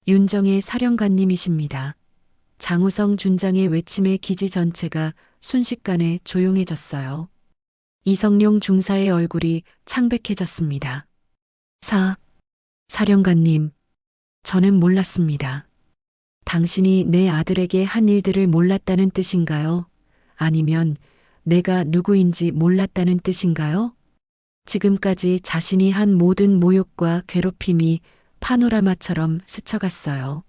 윤정의 사령관님이십니다. 장우성 준장의 외침에 기지 전체가 순식간에 조용해졌어요. 이성룡 중사의 얼굴이 창백해졌습니다. 사령관님, 저는 몰랐습니다. 당신이 내 아들에게 한 일들을 몰랐다는 뜻인가요? 아니면 내가 누구인지 몰랐다는 뜻인가요? 지금까지 자신이 한 모든 모욕과 괴롭힘이 파노라마처럼 스쳐갔어요.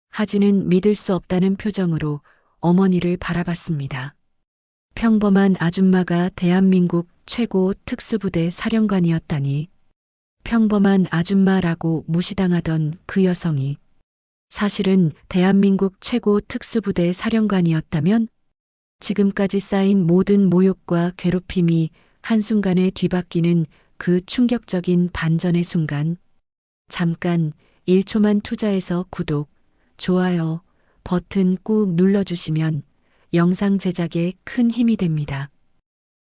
하진은 믿을 수 없다는 표정으로 어머니를 바라봤습니다. 평범한 아줌마가 대한민국 최고 특수부대 사령관이었다니. 평범한 아줌마라고 무시당하던 그 여성이 사실은 대한민국 최고 특수부대 사령관이었다면 지금까지 쌓인 모든 모욕과 괴롭힘이 한순간에 뒤바뀌는 그 충격적인 반전의 순간, 잠깐 1초만 투자해서 구독, 좋아요 버튼 꾹 눌러주시면 영상 제작에 큰 힘이 됩니다.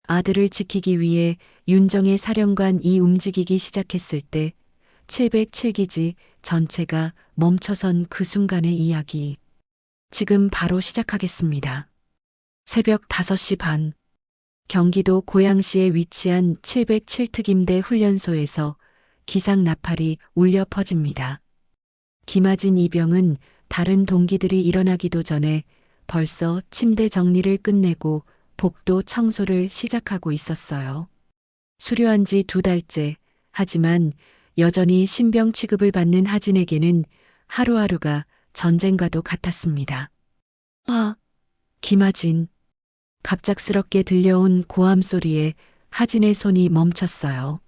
아들을 지키기 위해 윤정의 사령관이 움직이기 시작했을 때 707기지 전체가 멈춰선 그 순간의 이야기. 지금 바로 시작하겠습니다. 새벽 5시 반. 경기도 고양시에 위치한 707특임대 훈련소에서 기상 나팔이 울려 퍼집니다. 김하진 이병은 다른 동기들이 일어나기도 전에 벌써 침대 정리를 끝내고 복도 청소를 시작하고 있었어요. 수료한 지 2달째, 하지만 여전히 신병 취급을 받는 하진에게는 하루하루가 전쟁과도 같았습니다. 김하진. 갑작스럽게 들려온 고함 소리에 하진의 손이 멈췄어요.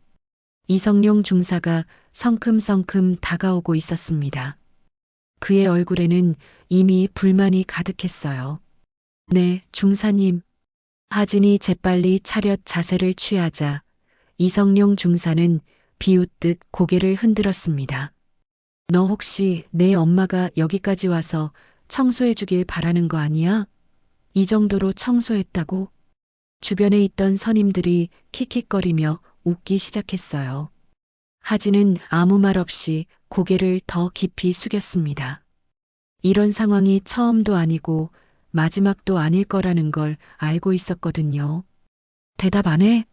이성룡 중사가 성큼성큼 다가오고 있었습니다. 그의 얼굴에는 이미 불만이 가득했어요. 네, 중사님. 하진이 재빨리 차렷 자세를 취하자 이성룡 중사는 비웃듯 고개를 흔들었습니다. 너 혹시 내 엄마가 여기까지 와서 청소해 주길 바라는 거 아니야? 이 정도로 청소했다고? 주변에 있던 선임들이 킥킥거리며 웃기 시작했어요. 하진은 아무 말 없이 고개를 더 깊이 숙였습니다. 이런 상황이 처음도 아니고 마지막도 아닐 거라는 걸 알고 있었거든요. 대답 안 해?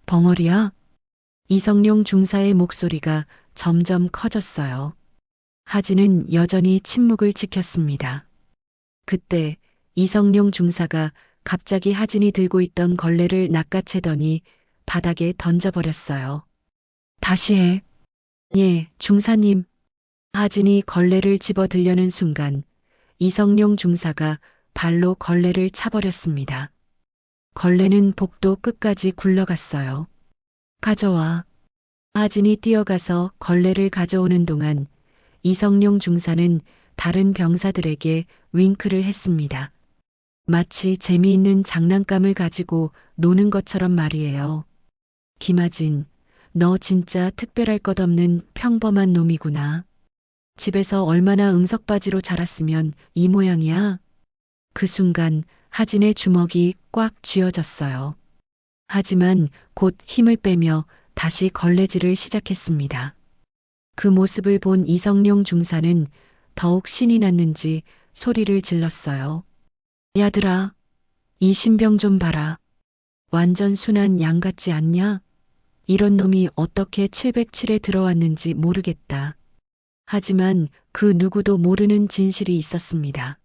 벙어리야? 이성룡 중사의 목소리가 점점 커졌어요. 하진은 여전히 침묵을 지켰습니다. 그때 이성룡 중사가 갑자기 하진이 들고 있던 걸레를 낚아채더니 바닥에 던져버렸어요. 다시 해. 예, 중사님. 하진이 걸레를 집어 들려는 순간 이성룡 중사가 발로 걸레를 차버렸습니다. 걸레는 복도 끝까지 굴러갔어요. 가져와. 하진이 뛰어가서 걸레를 가져오는 동안 이성룡 중사는 다른 병사들에게 윙크를 했습니다. 마치 재미있는 장난감을 가지고 노는 것처럼 말이에요. 김하진, 너 진짜 특별할 것 없는 평범한 놈이구나. 집에서 얼마나 응석바지로 자랐으면 이 모양이야? 그 순간 하진의 주먹이 꽉 쥐어졌어요. 하지만 곧 힘을 빼며 다시 걸레질을 시작했습니다. 그 모습을 본 이성룡 중사는 더욱 신이 났는지 소리를 질렀어요. 야들아, 이 신병 좀 봐라. 완전 순한 양 같지 않냐? 이런 놈이 어떻게 707에 들어왔는지 모르겠다. 하지만 그 누구도 모르는 진실이 있었습니다.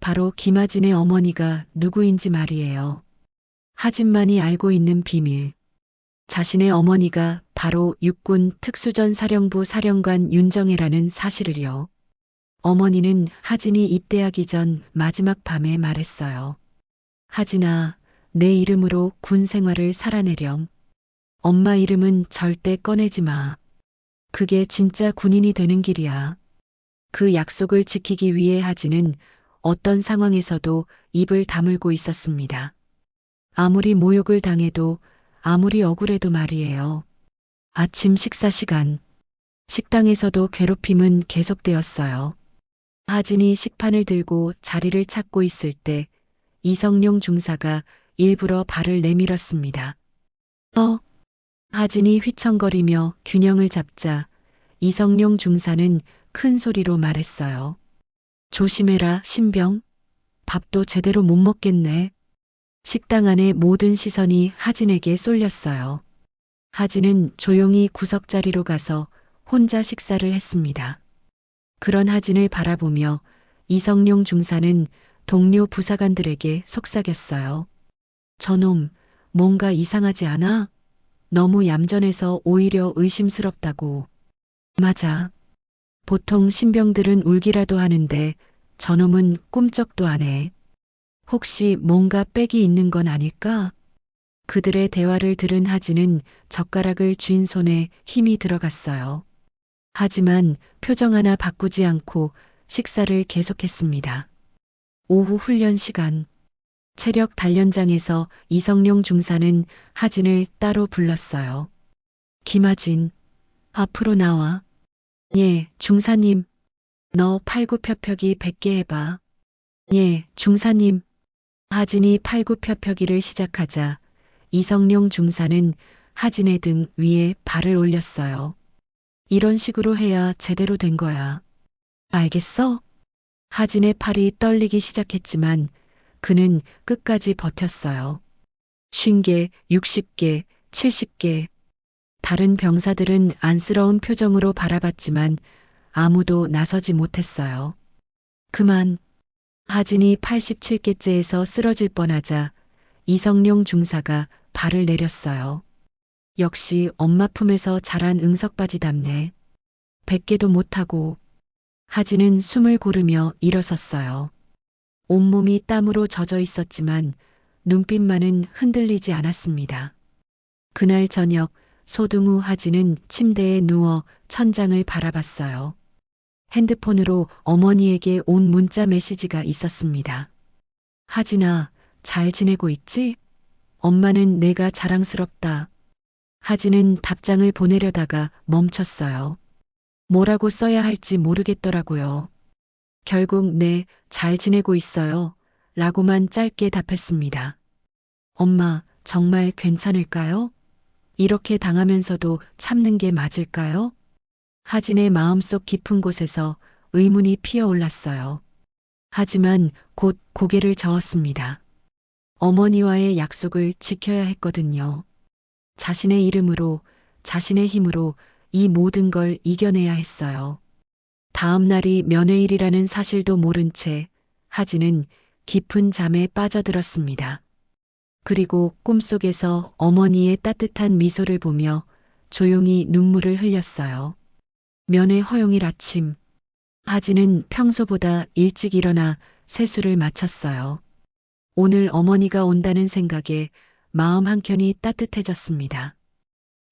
바로 김하진의 어머니가 누구인지 말이에요. 하진만이 알고 있는 비밀. 자신의 어머니가 바로 육군 특수전 사령부 사령관 윤정혜라는 사실을요. 어머니는 하진이 입대하기 전 마지막 밤에 말했어요. 하진아, 내 이름으로 군 생활을 살아내렴. 엄마 이름은 절대 꺼내지 마. 그게 진짜 군인이 되는 길이야. 그 약속을 지키기 위해 하진은 어떤 상황에서도 입을 다물고 있었습니다. 아무리 모욕을 당해도 아무리 억울해도 말이에요. 아침 식사 시간. 식당에서도 괴롭힘은 계속되었어요. 하진이 식판을 들고 자리를 찾고 있을 때 이성룡 중사가 일부러 발을 내밀었습니다. 하진이 휘청거리며 균형을 잡자 이성룡 중사는 큰 소리로 말했어요. 조심해라, 신병. 밥도 제대로 못 먹겠네. 식당 안의 모든 시선이 하진에게 쏠렸어요. 하진은 조용히 구석자리로 가서 혼자 식사를 했습니다. 그런 하진을 바라보며 이성룡 중사는 동료 부사관들에게 속삭였어요. 저놈, 뭔가 이상하지 않아? 너무 얌전해서 오히려 의심스럽다고. 맞아. 보통 신병들은 울기라도 하는데 저놈은 꿈쩍도 안 해. 혹시 뭔가 빽이 있는 건 아닐까? 그들의 대화를 들은 하진은 젓가락을 쥔 손에 힘이 들어갔어요. 하지만 표정 하나 바꾸지 않고 식사를 계속했습니다. 오후 훈련 시간. 체력 단련장에서 이성룡 중사는 하진을 따로 불렀어요. 김하진, 앞으로 나와. 예, 중사님. 너 팔굽혀펴기 100개 해봐. 예, 중사님. 하진이 팔굽혀펴기를 시작하자 이성룡 중사는 하진의 등 위에 발을 올렸어요. 이런 식으로 해야 제대로 된 거야. 알겠어? 하진의 팔이 떨리기 시작했지만 그는 끝까지 버텼어요. 50개, 60개, 70개. 다른 병사들은 안쓰러운 표정으로 바라봤지만 아무도 나서지 못했어요. 그만. 하진이 87개째에서 쓰러질 뻔하자 이성룡 중사가 발을 내렸어요. 역시 엄마 품에서 자란 응석바지답네. 100개도 못하고. 하진은 숨을 고르며 일어섰어요. 온몸이 땀으로 젖어 있었지만 눈빛만은 흔들리지 않았습니다. 그날 저녁 소등 후 하진은 침대에 누워 천장을 바라봤어요. 핸드폰으로 어머니에게 온 문자 메시지가 있었습니다. 하진아, 잘 지내고 있지? 엄마는 내가 자랑스럽다. 하진은 답장을 보내려다가 멈췄어요. 뭐라고 써야 할지 모르겠더라고요. 결국 네, 잘 지내고 있어요. 라고만 짧게 답했습니다. 엄마, 정말 괜찮을까요? 이렇게 당하면서도 참는 게 맞을까요? 하진의 마음속 깊은 곳에서 의문이 피어올랐어요. 하지만 곧 고개를 저었습니다. 어머니와의 약속을 지켜야 했거든요. 자신의 이름으로, 자신의 힘으로 이 모든 걸 이겨내야 했어요. 다음 날이 면회일이라는 사실도 모른 채 하진은 깊은 잠에 빠져들었습니다. 그리고 꿈속에서 어머니의 따뜻한 미소를 보며 조용히 눈물을 흘렸어요. 면회 허용일 아침, 하진은 평소보다 일찍 일어나 세수를 마쳤어요. 오늘 어머니가 온다는 생각에 마음 한켠이 따뜻해졌습니다.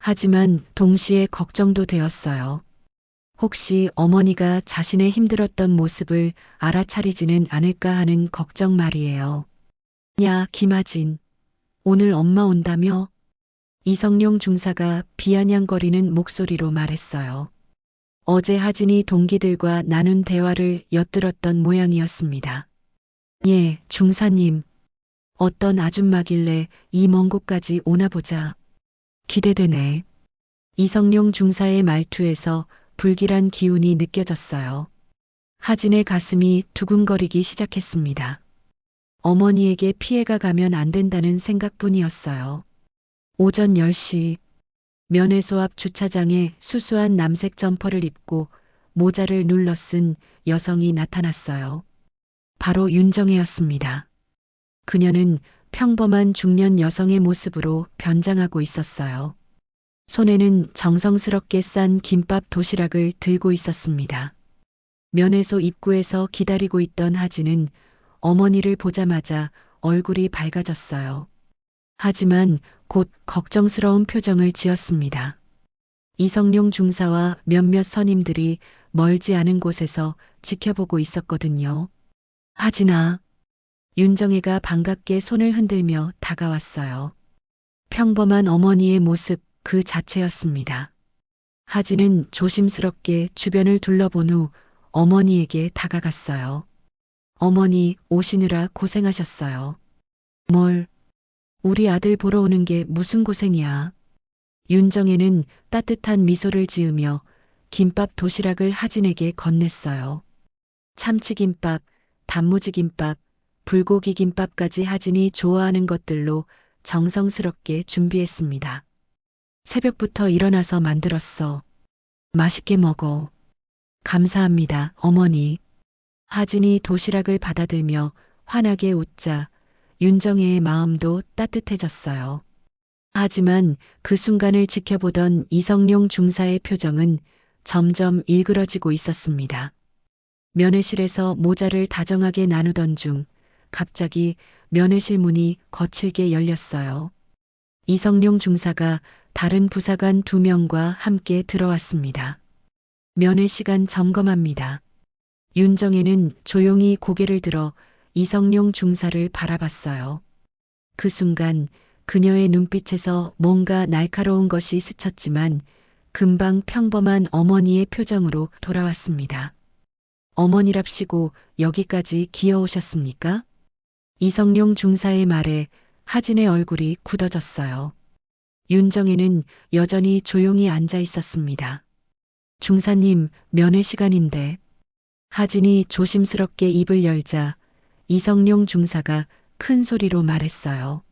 하지만 동시에 걱정도 되었어요. 혹시 어머니가 자신의 힘들었던 모습을 알아차리지는 않을까 하는 걱정 말이에요. 야, 김하진. 오늘 엄마 온다며? 이성룡 중사가 비아냥거리는 목소리로 말했어요. 어제 하진이 동기들과 나눈 대화를 엿들었던 모양이었습니다. 예, 중사님. 어떤 아줌마길래 이 먼 곳까지 오나 보자. 기대되네. 이성룡 중사의 말투에서 불길한 기운이 느껴졌어요. 하진의 가슴이 두근거리기 시작했습니다. 어머니에게 피해가 가면 안 된다는 생각뿐이었어요. 오전 10시 면회소 앞 주차장에 수수한 남색 점퍼를 입고 모자를 눌러 쓴 여성이 나타났어요. 바로 윤정혜였습니다. 그녀는 평범한 중년 여성의 모습으로 변장하고 있었어요. 손에는 정성스럽게 싼 김밥 도시락을 들고 있었습니다. 면회소 입구에서 기다리고 있던 하진은 어머니를 보자마자 얼굴이 밝아졌어요. 하지만 곧 걱정스러운 표정을 지었습니다. 이성룡 중사와 몇몇 선임들이 멀지 않은 곳에서 지켜보고 있었거든요. 하진아. 윤정혜가 반갑게 손을 흔들며 다가왔어요. 평범한 어머니의 모습 그 자체였습니다. 하진은 조심스럽게 주변을 둘러본 후 어머니에게 다가갔어요. 어머니 오시느라 고생하셨어요. 뭘? 우리 아들 보러 오는 게 무슨 고생이야. 윤정혜는 따뜻한 미소를 지으며 김밥 도시락을 하진에게 건넸어요. 참치김밥, 단무지김밥, 불고기 김밥까지 하진이 좋아하는 것들로 정성스럽게 준비했습니다. 새벽부터 일어나서 만들었어. 맛있게 먹어. 감사합니다, 어머니. 하진이 도시락을 받아들며 환하게 웃자 윤정혜의 마음도 따뜻해졌어요. 하지만 그 순간을 지켜보던 이성룡 중사의 표정은 점점 일그러지고 있었습니다. 면회실에서 모자를 다정하게 나누던 중 갑자기 면회실 문이 거칠게 열렸어요. 이성룡 중사가 다른 부사관 2명과 함께 들어왔습니다. 면회 시간 점검합니다. 윤정혜는 조용히 고개를 들어 이성룡 중사를 바라봤어요. 그 순간 그녀의 눈빛에서 뭔가 날카로운 것이 스쳤지만 금방 평범한 어머니의 표정으로 돌아왔습니다. 어머니랍시고 여기까지 기어오셨습니까? 이성룡 중사의 말에 하진의 얼굴이 굳어졌어요. 윤정혜는 여전히 조용히 앉아 있었습니다. 중사님, 면회 시간인데. 하진이 조심스럽게 입을 열자 이성룡 중사가 큰 소리로 말했어요.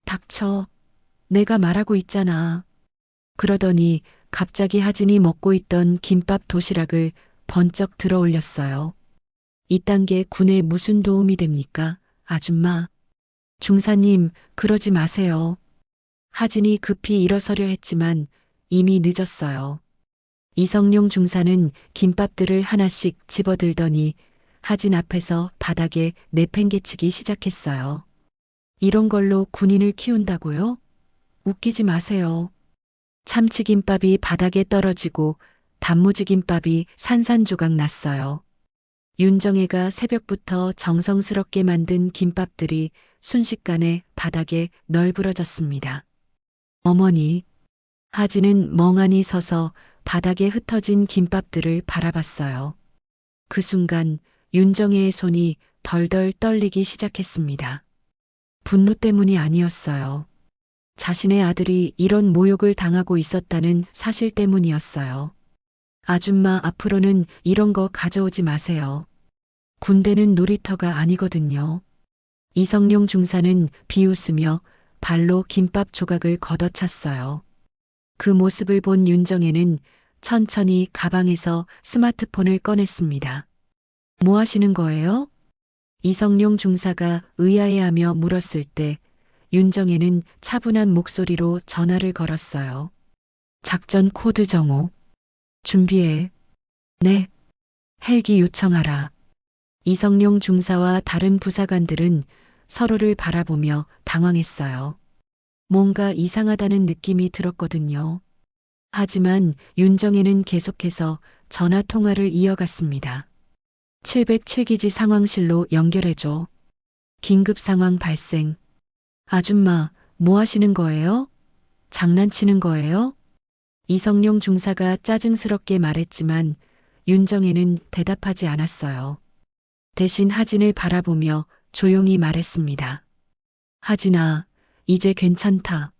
닥쳐. 내가 말하고 있잖아. 그러더니 갑자기 하진이 먹고 있던 김밥 도시락을 번쩍 들어 올렸어요. 이딴 게 군에 무슨 도움이 됩니까, 아줌마? 중사님, 그러지 마세요. 하진이 급히 일어서려 했지만 이미 늦었어요. 이성룡 중사는 김밥들을 하나씩 집어들더니 하진 앞에서 바닥에 내팽개치기 시작했어요. 이런 걸로 군인을 키운다고요? 웃기지 마세요. 참치김밥이 바닥에 떨어지고 단무지김밥이 산산조각 났어요. 윤정혜가 새벽부터 정성스럽게 만든 김밥들이 순식간에 바닥에 널브러졌습니다. 어머니, 하진은 멍하니 서서 바닥에 흩어진 김밥들을 바라봤어요. 그 순간 윤정혜의 손이 덜덜 떨리기 시작했습니다. 분노 때문이 아니었어요. 자신의 아들이 이런 모욕을 당하고 있었다는 사실 때문이었어요. 아줌마, 앞으로는 이런 거 가져오지 마세요. 군대는 놀이터가 아니거든요. 이성룡 중사는 비웃으며 발로 김밥 조각을 걷어찼어요. 그 모습을 본 윤정혜는 천천히 가방에서 스마트폰을 꺼냈습니다. 뭐 하시는 거예요? 이성룡 중사가 의아해하며 물었을 때 윤정혜는 차분한 목소리로 전화를 걸었어요. 작전 코드 정오. 준비해. 네. 헬기 요청하라. 이성룡 중사와 다른 부사관들은 서로를 바라보며 당황했어요. 뭔가 이상하다는 느낌이 들었거든요. 하지만 윤정혜는 계속해서 전화 통화를 이어갔습니다. 707기지 상황실로 연결해줘. 긴급 상황 발생. 아줌마, 뭐 하시는 거예요? 장난치는 거예요? 이성룡 중사가 짜증스럽게 말했지만 윤정혜는 대답하지 않았어요. 대신 하진을 바라보며 조용히 말했습니다. 하진아, 이제 괜찮다.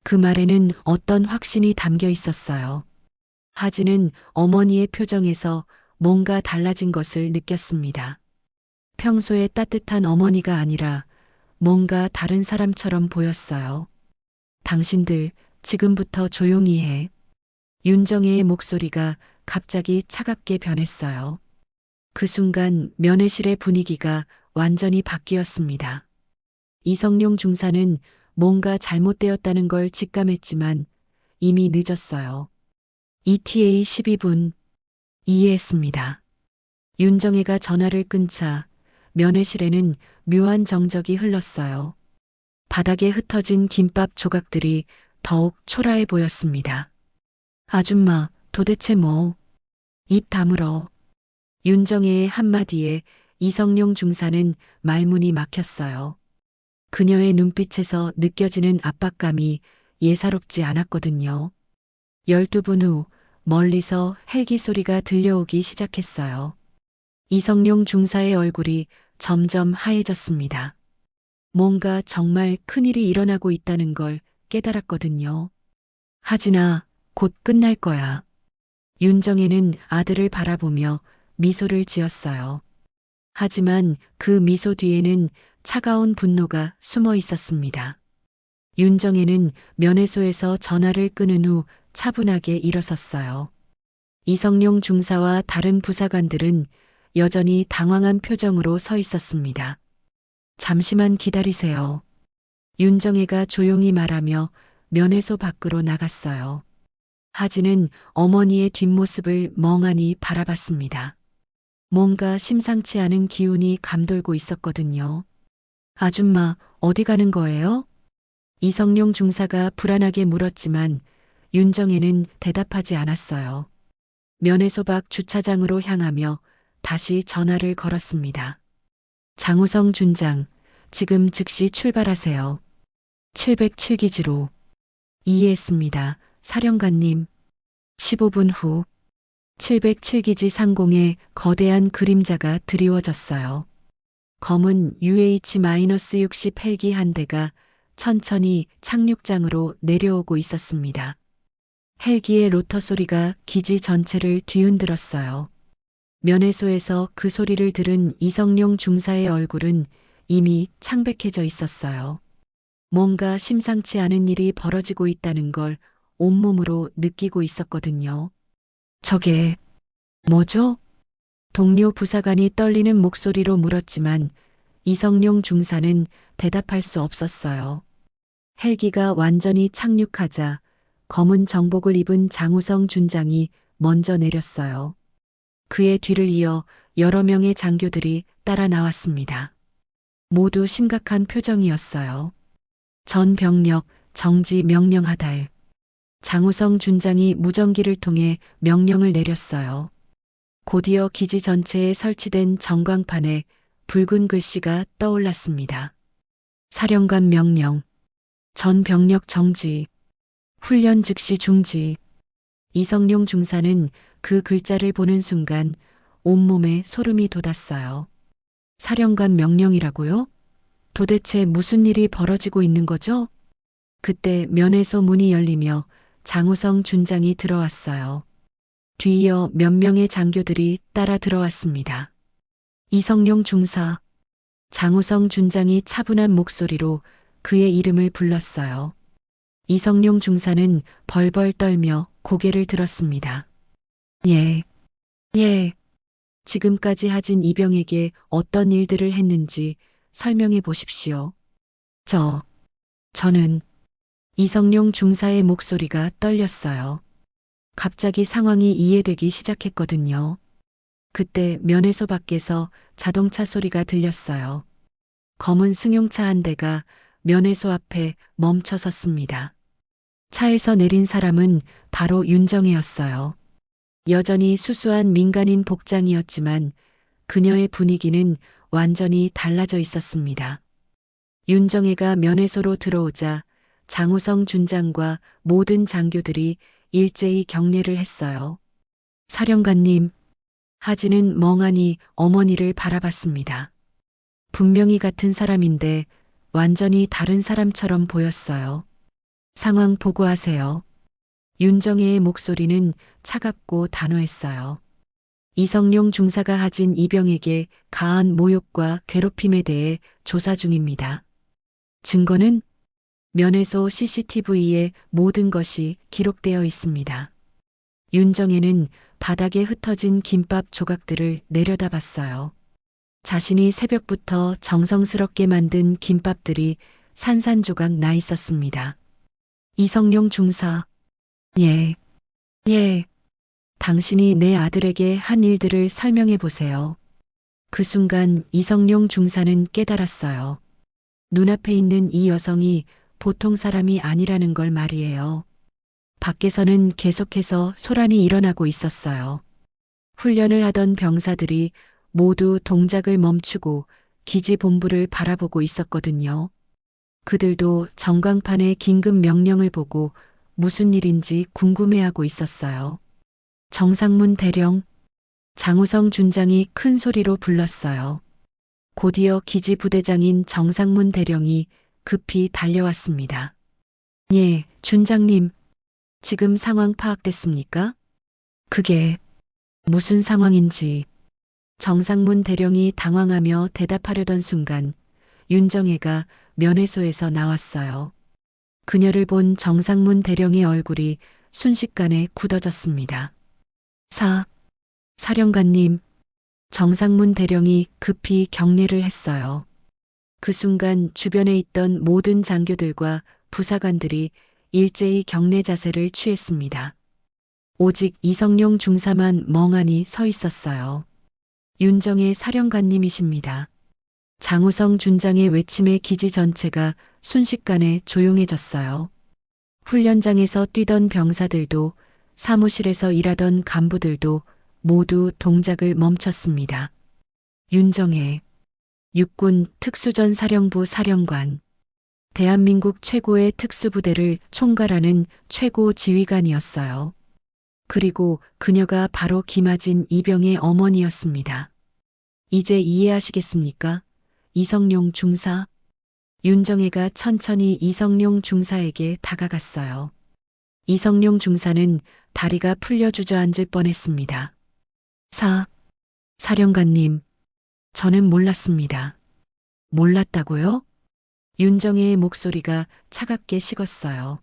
그 말에는 어떤 확신이 담겨 있었어요. 하진은 어머니의 표정에서 뭔가 달라진 것을 느꼈습니다. 평소에 따뜻한 어머니가 아니라 뭔가 다른 사람처럼 보였어요. 당신들, 지금부터 조용히 해. 윤정혜의 목소리가 갑자기 차갑게 변했어요. 그 순간 면회실의 분위기가 완전히 바뀌었습니다. 이성룡 중사는 뭔가 잘못되었다는 걸 직감했지만 이미 늦었어요. ETA 12분. 이해했습니다. 윤정혜가 전화를 끊자 면회실에는 묘한 정적이 흘렀어요. 바닥에 흩어진 김밥 조각들이 더욱 초라해 보였습니다. 아줌마, 도대체 뭐? 입 다물어. 윤정혜의 한마디에 이성룡 중사는 말문이 막혔어요. 그녀의 눈빛에서 느껴지는 압박감이 예사롭지 않았거든요. 12분 후 멀리서 헬기 소리가 들려오기 시작했어요. 이성룡 중사의 얼굴이 점점 하얘졌습니다. 뭔가 정말 큰일이 일어나고 있다는 걸 깨달았거든요. 하진아, 곧 끝날 거야. 윤정혜는 아들을 바라보며 미소를 지었어요. 하지만 그 미소 뒤에는 차가운 분노가 숨어 있었습니다. 윤정혜는 면회소에서 전화를 끊은 후 차분하게 일어섰어요. 이성룡 중사와 다른 부사관들은 여전히 당황한 표정으로 서 있었습니다. 잠시만 기다리세요. 윤정혜가 조용히 말하며 면회소 밖으로 나갔어요. 하진은 어머니의 뒷모습을 멍하니 바라봤습니다. 뭔가 심상치 않은 기운이 감돌고 있었거든요. 아줌마, 어디 가는 거예요? 이성룡 중사가 불안하게 물었지만 윤정혜는 대답하지 않았어요. 면회소 밖 주차장으로 향하며 다시 전화를 걸었습니다. 장우성 준장, 지금 즉시 출발하세요. 707기지로. 이해했습니다. 사령관님. 15분 후 707기지 상공에 거대한 그림자가 드리워졌어요. 검은 UH-60 헬기 한 대가 천천히 착륙장으로 내려오고 있었습니다. 헬기의 로터 소리가 기지 전체를 뒤흔들었어요. 면회소에서 그 소리를 들은 이성룡 중사의 얼굴은 이미 창백해져 있었어요. 뭔가 심상치 않은 일이 벌어지고 있다는 걸 온몸으로 느끼고 있었거든요. 저게 뭐죠? 동료 부사관이 떨리는 목소리로 물었지만 이성룡 중사는 대답할 수 없었어요. 헬기가 완전히 착륙하자 검은 정복을 입은 장우성 준장이 먼저 내렸어요. 그의 뒤를 이어 여러 명의 장교들이 따라 나왔습니다. 모두 심각한 표정이었어요. 전 병력 정지 명령하달. 장우성 준장이 무전기를 통해 명령을 내렸어요. 곧이어 기지 전체에 설치된 전광판에 붉은 글씨가 떠올랐습니다. 사령관 명령. 전 병력 정지. 훈련 즉시 중지. 이성룡 중사는 그 글자를 보는 순간 온몸에 소름이 돋았어요. 사령관 명령이라고요? 도대체 무슨 일이 벌어지고 있는 거죠? 그때 면회소 문이 열리며 장우성 준장이 들어왔어요. 뒤이어 몇 명의 장교들이 따라 들어왔습니다. 이성룡 중사. 장우성 준장이 차분한 목소리로 그의 이름을 불렀어요. 이성룡 중사는 벌벌 떨며 고개를 들었습니다. 예, 예. 지금까지 하진 이병에게 어떤 일들을 했는지 설명해 보십시오. 저는 이성룡 중사의 목소리가 떨렸어요. 갑자기 상황이 이해되기 시작했거든요. 그때 면회소 밖에서 자동차 소리가 들렸어요. 검은 승용차 한 대가 면회소 앞에 멈춰 섰습니다. 차에서 내린 사람은 바로 윤정혜였어요. 여전히 수수한 민간인 복장이었지만 그녀의 분위기는 완전히 달라져 있었습니다. 윤정혜가 면회소로 들어오자 장우성 준장과 모든 장교들이 일제히 경례를 했어요. 사령관님. 하진은 멍하니 어머니를 바라봤습니다. 분명히 같은 사람인데 완전히 다른 사람처럼 보였어요. 상황 보고하세요. 윤정혜의 목소리는 차갑고 단호했어요. 이성룡 중사가 하진 이병에게 가한 모욕과 괴롭힘에 대해 조사 중입니다. 증거는 면회소 CCTV에 모든 것이 기록되어 있습니다. 윤정혜는 바닥에 흩어진 김밥 조각들을 내려다봤어요. 자신이 새벽부터 정성스럽게 만든 김밥들이 산산조각 나 있었습니다. 이성룡 중사. 예. 당신이 내 아들에게 한 일들을 설명해 보세요. 그 순간 이성룡 중사는 깨달았어요. 눈앞에 있는 이 여성이 보통 사람이 아니라는 걸 말이에요. 밖에서는 계속해서 소란이 일어나고 있었어요. 훈련을 하던 병사들이 모두 동작을 멈추고 기지 본부를 바라보고 있었거든요. 그들도 전광판의 긴급 명령을 보고 무슨 일인지 궁금해하고 있었어요. 정상문 대령. 장우성 준장이 큰 소리로 불렀어요. 곧이어 기지 부대장인 정상문 대령이 급히 달려왔습니다. 예, 준장님. 지금 상황 파악됐습니까? 그게 무슨 상황인지 정상문 대령이 당황하며 대답하려던 순간 윤정혜가 면회소에서 나왔어요. 그녀를 본 정상문 대령의 얼굴이 순식간에 굳어졌습니다. 사령관님, 정상문 대령이 급히 경례를 했어요. 그 순간 주변에 있던 모든 장교들과 부사관들이 일제히 경례 자세를 취했습니다. 오직 이성룡 중사만 멍하니 서 있었어요. 윤정혜 사령관님이십니다. 장우성 준장의 외침에 기지 전체가 순식간에 조용해졌어요. 훈련장에서 뛰던 병사들도 사무실에서 일하던 간부들도 모두 동작을 멈췄습니다. 윤정혜, 육군 특수전 사령부 사령관, 대한민국 최고의 특수부대를 총괄하는 최고 지휘관이었어요. 그리고 그녀가 바로 김아진 이병의 어머니였습니다. 이제 이해하시겠습니까? 이성룡 중사. 윤정혜가 천천히 이성룡 중사에게 다가갔어요. 이성룡 중사는 다리가 풀려 주저앉을 뻔했습니다. 사령관님, 저는 몰랐습니다. 몰랐다고요? 윤정혜의 목소리가 차갑게 식었어요.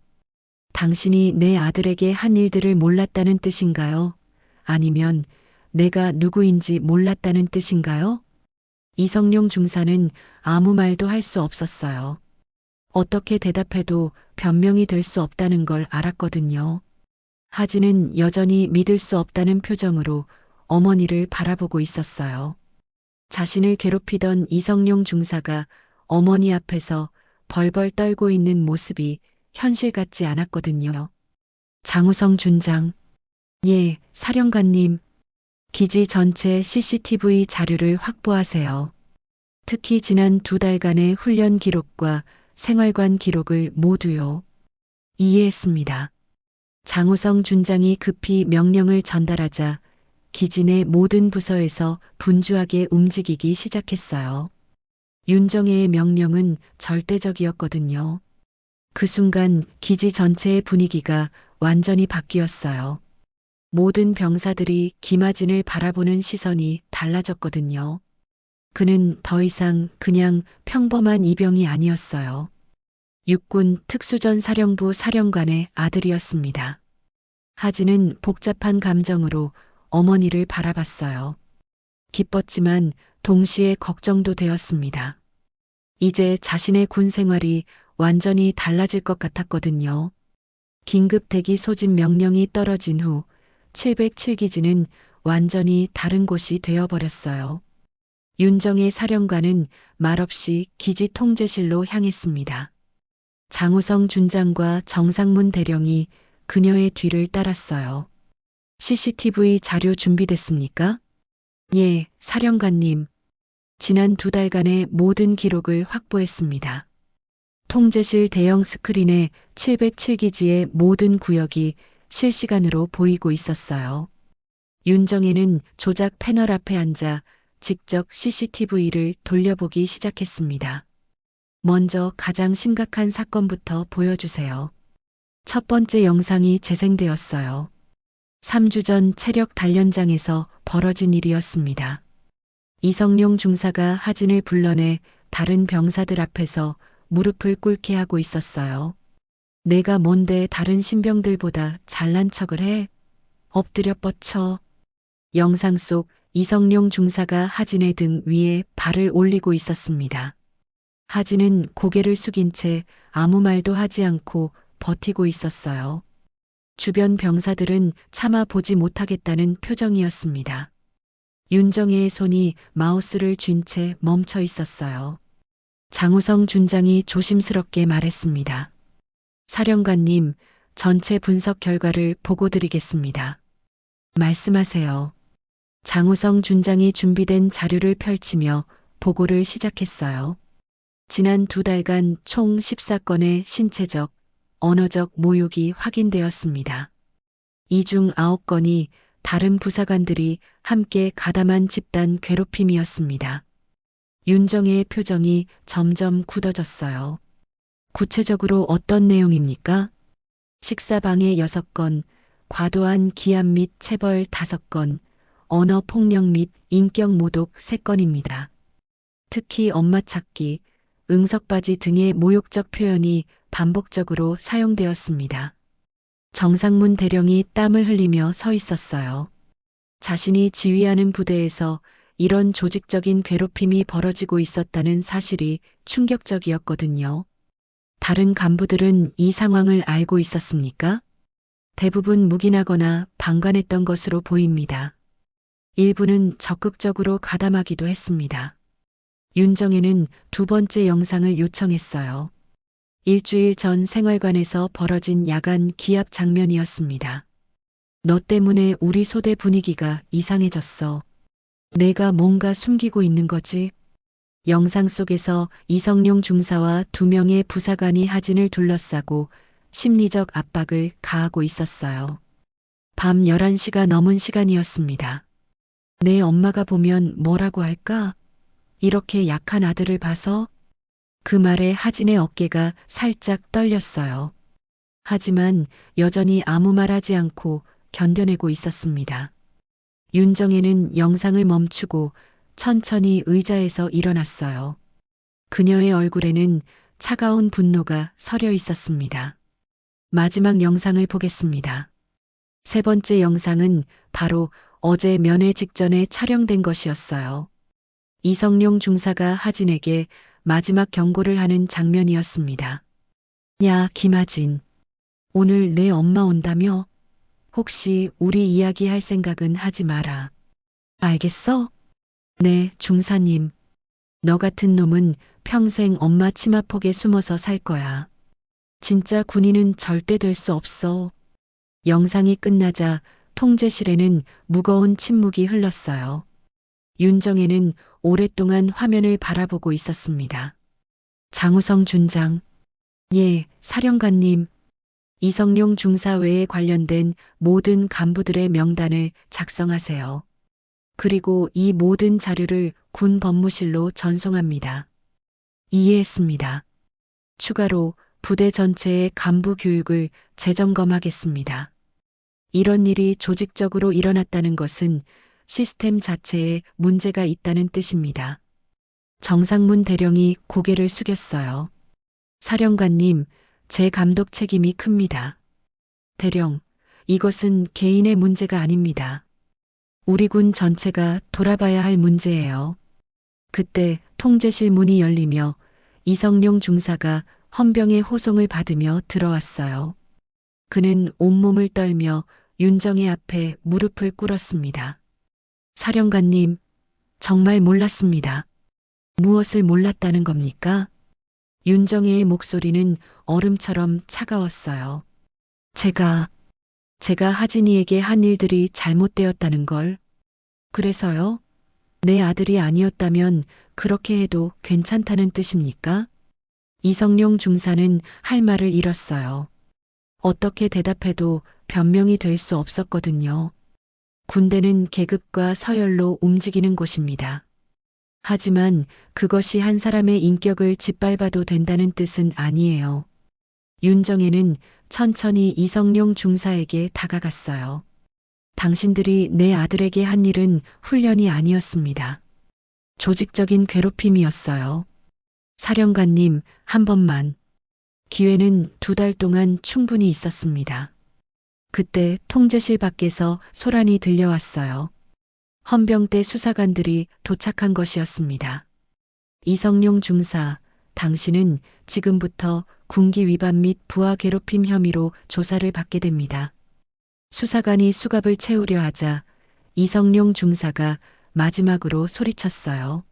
당신이 내 아들에게 한 일들을 몰랐다는 뜻인가요? 아니면 내가 누구인지 몰랐다는 뜻인가요? 이성룡 중사는 아무 말도 할 수 없었어요. 어떻게 대답해도 변명이 될 수 없다는 걸 알았거든요. 하지는 여전히 믿을 수 없다는 표정으로 어머니를 바라보고 있었어요. 자신을 괴롭히던 이성룡 중사가 어머니 앞에서 벌벌 떨고 있는 모습이 현실 같지 않았거든요. 장우성 준장. 예, 사령관님. 기지 전체 CCTV 자료를 확보하세요. 특히 지난 2달간의 훈련 기록과 생활관 기록을 모두요. 이해했습니다. 장우성 준장이 급히 명령을 전달하자 기지 내 모든 부서에서 분주하게 움직이기 시작했어요. 윤정혜의 명령은 절대적이었거든요. 그 순간 기지 전체의 분위기가 완전히 바뀌었어요. 모든 병사들이 김아진을 바라보는 시선이 달라졌거든요. 그는 더 이상 그냥 평범한 이병이 아니었어요. 육군 특수전 사령부 사령관의 아들이었습니다. 하진은 복잡한 감정으로 어머니를 바라봤어요. 기뻤지만 동시에 걱정도 되었습니다. 이제 자신의 군 생활이 완전히 달라질 것 같았거든요. 긴급 대기 소집 명령이 떨어진 후 707기지는 완전히 다른 곳이 되어버렸어요. 윤정혜 사령관은 말없이 기지 통제실로 향했습니다. 장우성 준장과 정상문 대령이 그녀의 뒤를 따랐어요. CCTV 자료 준비됐습니까? 예, 사령관님. 지난 2달간의 모든 기록을 확보했습니다. 통제실 대형 스크린에 707기지의 모든 구역이 실시간으로 보이고 있었어요. 윤정혜는 조작 패널 앞에 앉아 직접 CCTV를 돌려보기 시작했습니다. 먼저 가장 심각한 사건부터 보여주세요. 첫 번째 영상이 재생되었어요. 3주 전 체력 단련장에서 벌어진 일이었습니다. 이성룡 중사가 하진을 불러내 다른 병사들 앞에서 무릎을 꿇게 하고 있었어요. 내가 뭔데 다른 신병들보다 잘난 척을 해? 엎드려 뻗쳐. 영상 속 이성룡 중사가 하진의 등 위에 발을 올리고 있었습니다. 하진은 고개를 숙인 채 아무 말도 하지 않고 버티고 있었어요. 주변 병사들은 참아 보지 못하겠다는 표정이었습니다. 윤정혜의 손이 마우스를 쥔 채 멈춰 있었어요. 장우성 준장이 조심스럽게 말했습니다. 사령관님, 전체 분석 결과를 보고 드리겠습니다. 말씀하세요. 장우성 준장이 준비된 자료를 펼치며 보고를 시작했어요. 지난 2달간 총 14건의 신체적, 언어적 모욕이 확인되었습니다. 이 중 9건이 다른 부사관들이 함께 가담한 집단 괴롭힘이었습니다. 윤정혜의 표정이 점점 굳어졌어요. 구체적으로 어떤 내용입니까? 식사방해 6건, 과도한 기합 및 체벌 5건, 언어 폭력 및 인격 모독 3건입니다. 특히 엄마 찾기, 응석바지 등의 모욕적 표현이 반복적으로 사용되었습니다. 정상문 대령이 땀을 흘리며 서 있었어요. 자신이 지휘하는 부대에서 이런 조직적인 괴롭힘이 벌어지고 있었다는 사실이 충격적이었거든요. 다른 간부들은 이 상황을 알고 있었습니까? 대부분 묵인하거나 방관했던 것으로 보입니다. 일부는 적극적으로 가담하기도 했습니다. 윤정혜는 2번째 영상을 요청했어요. 일주일 전 생활관에서 벌어진 야간 기합 장면이었습니다. 너 때문에 우리 소대 분위기가 이상해졌어. 내가 뭔가 숨기고 있는 거지? 영상 속에서 이성룡 중사와 2명의 부사관이 하진을 둘러싸고 심리적 압박을 가하고 있었어요. 밤 11시가 넘은 시간이었습니다. 내 엄마가 보면 뭐라고 할까? 이렇게 약한 아들을 봐서? 그 말에 하진의 어깨가 살짝 떨렸어요. 하지만 여전히 아무 말 하지 않고 견뎌내고 있었습니다. 윤정혜는 영상을 멈추고 천천히 의자에서 일어났어요. 그녀의 얼굴에는 차가운 분노가 서려 있었습니다. 마지막 영상을 보겠습니다. 3번째 영상은 바로 어제 면회 직전에 촬영된 것이었어요. 이성룡 중사가 하진에게 마지막 경고를 하는 장면이었습니다. 야, 김하진. 오늘 내 엄마 온다며? 혹시 우리 이야기할 생각은 하지 마라. 알겠어? 네, 중사님. 너 같은 놈은 평생 엄마 치마폭에 숨어서 살 거야. 진짜 군인은 절대 될 수 없어. 영상이 끝나자 통제실에는 무거운 침묵이 흘렀어요. 윤정혜는 오랫동안 화면을 바라보고 있었습니다. 장우성 준장. 예, 사령관님. 이성룡 중사 외에 관련된 모든 간부들의 명단을 작성하세요. 그리고 이 모든 자료를 군 법무실로 전송합니다. 이해했습니다. 추가로 부대 전체의 간부 교육을 재점검하겠습니다. 이런 일이 조직적으로 일어났다는 것은 시스템 자체에 문제가 있다는 뜻입니다. 정상문 대령이 고개를 숙였어요. 사령관님, 제 감독 책임이 큽니다. 대령, 이것은 개인의 문제가 아닙니다. 우리 군 전체가 돌아봐야 할 문제예요. 그때 통제실 문이 열리며 이성룡 중사가 헌병의 호송을 받으며 들어왔어요. 그는 온몸을 떨며 윤정혜 앞에 무릎을 꿇었습니다. 사령관님, 정말 몰랐습니다. 무엇을 몰랐다는 겁니까? 윤정혜의 목소리는 얼음처럼 차가웠어요. 제가 하진이에게 한 일들이 잘못되었다는 걸. 그래서요? 내 아들이 아니었다면 그렇게 해도 괜찮다는 뜻입니까? 이성룡 중사는 할 말을 잃었어요. 어떻게 대답해도 변명이 될 수 없었거든요. 군대는 계급과 서열로 움직이는 곳입니다. 하지만 그것이 한 사람의 인격을 짓밟아도 된다는 뜻은 아니에요. 윤정혜는 천천히 이성룡 중사에게 다가갔어요. 당신들이 내 아들에게 한 일은 훈련이 아니었습니다. 조직적인 괴롭힘이었어요. 사령관님, 한 번만. 기회는 2달 동안 충분히 있었습니다. 그때 통제실 밖에서 소란이 들려왔어요. 헌병대 수사관들이 도착한 것이었습니다. 이성룡 중사, 당신은 지금부터 군기 위반 및 부하 괴롭힘 혐의로 조사를 받게 됩니다. 수사관이 수갑을 채우려 하자 이성룡 중사가 마지막으로 소리쳤어요.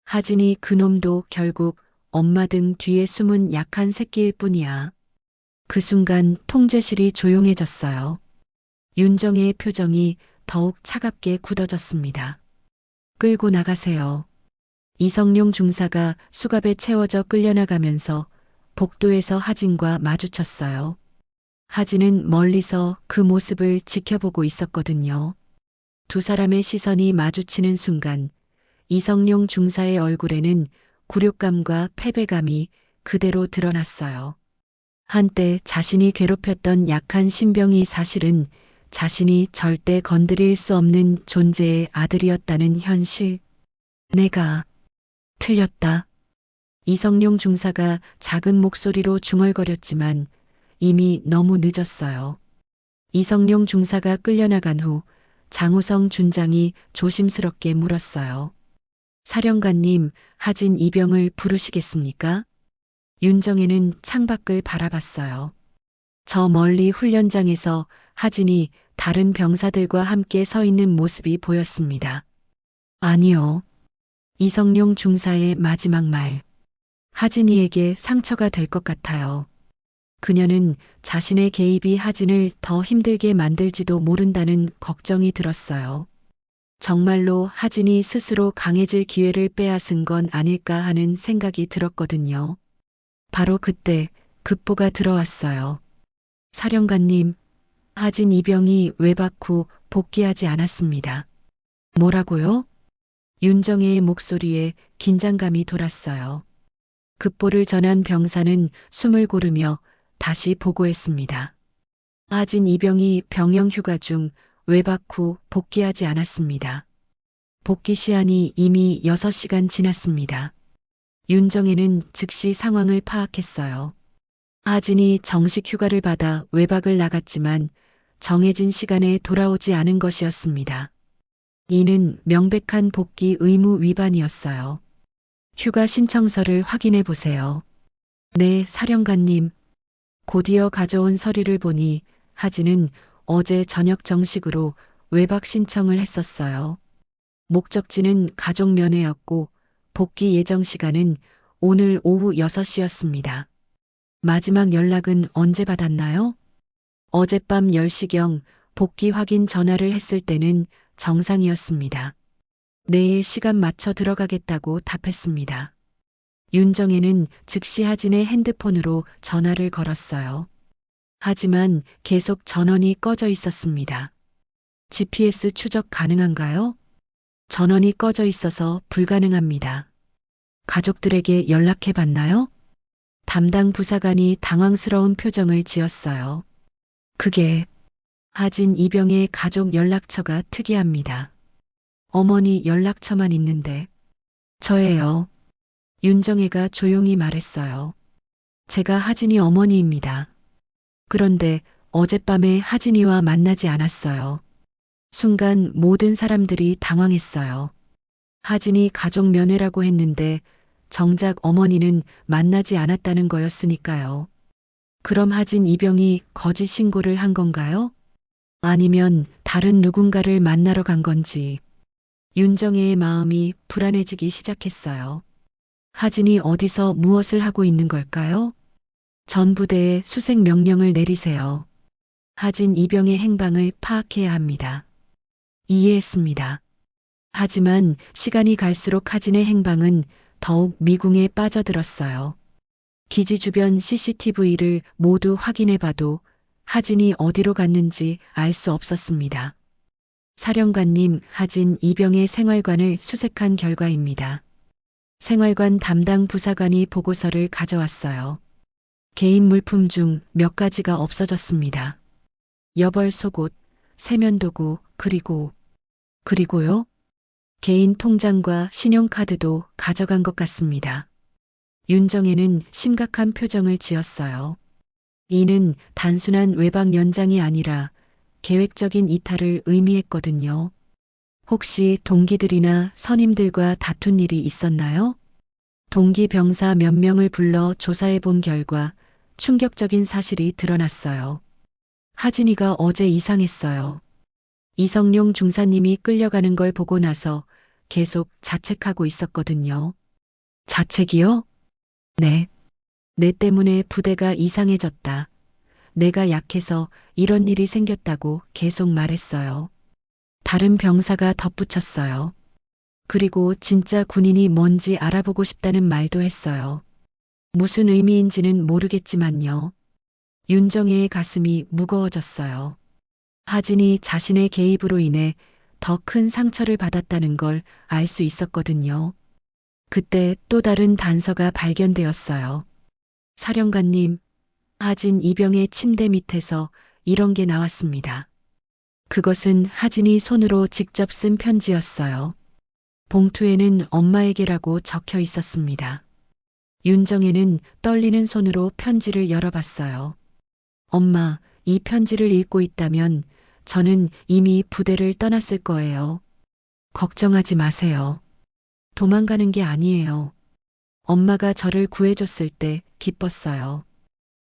하진이 그놈도 결국 엄마 등 뒤에 숨은 약한 새끼일 뿐이야. 그 순간 통제실이 조용해졌어요. 윤정혜의 표정이 더욱 차갑게 굳어졌습니다. 끌고 나가세요. 이성룡 중사가 수갑에 채워져 끌려나가면서 복도에서 하진과 마주쳤어요. 하진은 멀리서 그 모습을 지켜보고 있었거든요. 2 사람의 시선이 마주치는 순간 이성룡 중사의 얼굴에는 굴욕감과 패배감이 그대로 드러났어요. 한때 자신이 괴롭혔던 약한 신병이 사실은 자신이 절대 건드릴 수 없는 존재의 아들이었다는 현실. 내가 틀렸다. 이성룡 중사가 작은 목소리로 중얼거렸지만 이미 너무 늦었어요. 이성룡 중사가 끌려나간 후 장우성 준장이 조심스럽게 물었어요. 사령관님, 하진 이병을 부르시겠습니까? 윤정혜는 창밖을 바라봤어요. 저 멀리 훈련장에서 하진이 다른 병사들과 함께 서 있는 모습이 보였습니다. 아니요. 이성룡 중사의 마지막 말. 하진이에게 상처가 될 것 같아요. 그녀는 자신의 개입이 하진을 더 힘들게 만들지도 모른다는 걱정이 들었어요. 정말로 하진이 스스로 강해질 기회를 빼앗은 건 아닐까 하는 생각이 들었거든요. 바로 그때 급보가 들어왔어요. 사령관님, 하진 이병이 외박 후 복귀하지 않았습니다. 뭐라고요? 윤정혜의 목소리에 긴장감이 돌았어요. 급보를 전한 병사는 숨을 고르며 다시 보고했습니다. 하진 이병이 병영 휴가 중 외박 후 복귀하지 않았습니다. 복귀 시한이 이미 6시간 지났습니다. 윤정혜는 즉시 상황을 파악했어요. 하진이 정식 휴가를 받아 외박을 나갔지만 정해진 시간에 돌아오지 않은 것이었습니다. 이는 명백한 복귀 의무 위반이었어요. 휴가 신청서를 확인해 보세요. 네, 사령관님. 곧이어 가져온 서류를 보니 하진은 어제 저녁 정식으로 외박 신청을 했었어요. 목적지는 가족 면회였고 복귀 예정 시간은 오늘 오후 6시였습니다. 마지막 연락은 언제 받았나요? 어젯밤 10시경 복귀 확인 전화를 했을 때는 정상이었습니다. 내일 시간 맞춰 들어가겠다고 답했습니다. 윤정혜는 즉시 하진의 핸드폰으로 전화를 걸었어요. 하지만 계속 전원이 꺼져 있었습니다. GPS 추적 가능한가요? 전원이 꺼져 있어서 불가능합니다. 가족들에게 연락해 봤나요? 담당 부사관이 당황스러운 표정을 지었어요. 그게 하진 이병의 가족 연락처가 특이합니다. 어머니 연락처만 있는데. 저예요. 윤정혜가 조용히 말했어요. 제가 하진이 어머니입니다. 그런데 어젯밤에 하진이와 만나지 않았어요. 순간 모든 사람들이 당황했어요. 하진이 가족 면회라고 했는데 정작 어머니는 만나지 않았다는 거였으니까요. 그럼 하진 이병이 거짓 신고를 한 건가요? 아니면 다른 누군가를 만나러 간 건지. 윤정혜의 마음이 불안해지기 시작했어요. 하진이 어디서 무엇을 하고 있는 걸까요? 전 부대에 수색 명령을 내리세요. 하진 이병의 행방을 파악해야 합니다. 이해했습니다. 하지만 시간이 갈수록 하진의 행방은 더욱 미궁에 빠져들었어요. 기지 주변 CCTV를 모두 확인해봐도 하진이 어디로 갔는지 알 수 없었습니다. 사령관님, 하진 이병의 생활관을 수색한 결과입니다. 생활관 담당 부사관이 보고서를 가져왔어요. 개인 물품 중 몇 가지가 없어졌습니다. 여벌 속옷, 세면도구, 그리고요? 개인 통장과 신용카드도 가져간 것 같습니다. 윤정혜는 심각한 표정을 지었어요. 이는 단순한 외박 연장이 아니라 계획적인 이탈을 의미했거든요. 혹시 동기들이나 선임들과 다툰 일이 있었나요? 동기 병사 몇 명을 불러 조사해 본 결과 충격적인 사실이 드러났어요. 하진이가 어제 이상했어요. 이성룡 중사님이 끌려가는 걸 보고 나서 계속 자책하고 있었거든요. 자책이요? 네. 내 때문에 부대가 이상해졌다. 내가 약해서 이런 일이 생겼다고 계속 말했어요. 다른 병사가 덧붙였어요. 그리고 진짜 군인이 뭔지 알아보고 싶다는 말도 했어요. 무슨 의미인지는 모르겠지만요. 윤정혜의 가슴이 무거워졌어요. 하진이 자신의 개입으로 인해 더 큰 상처를 받았다는 걸 알 수 있었거든요. 그때 또 다른 단서가 발견되었어요. 사령관님, 하진 이병의 침대 밑에서 이런 게 나왔습니다. 그것은 하진이 손으로 직접 쓴 편지였어요. 봉투에는 엄마에게라고 적혀 있었습니다. 윤정혜는 떨리는 손으로 편지를 열어봤어요. 엄마, 이 편지를 읽고 있다면 저는 이미 부대를 떠났을 거예요. 걱정하지 마세요. 도망가는 게 아니에요. 엄마가 저를 구해줬을 때 기뻤어요.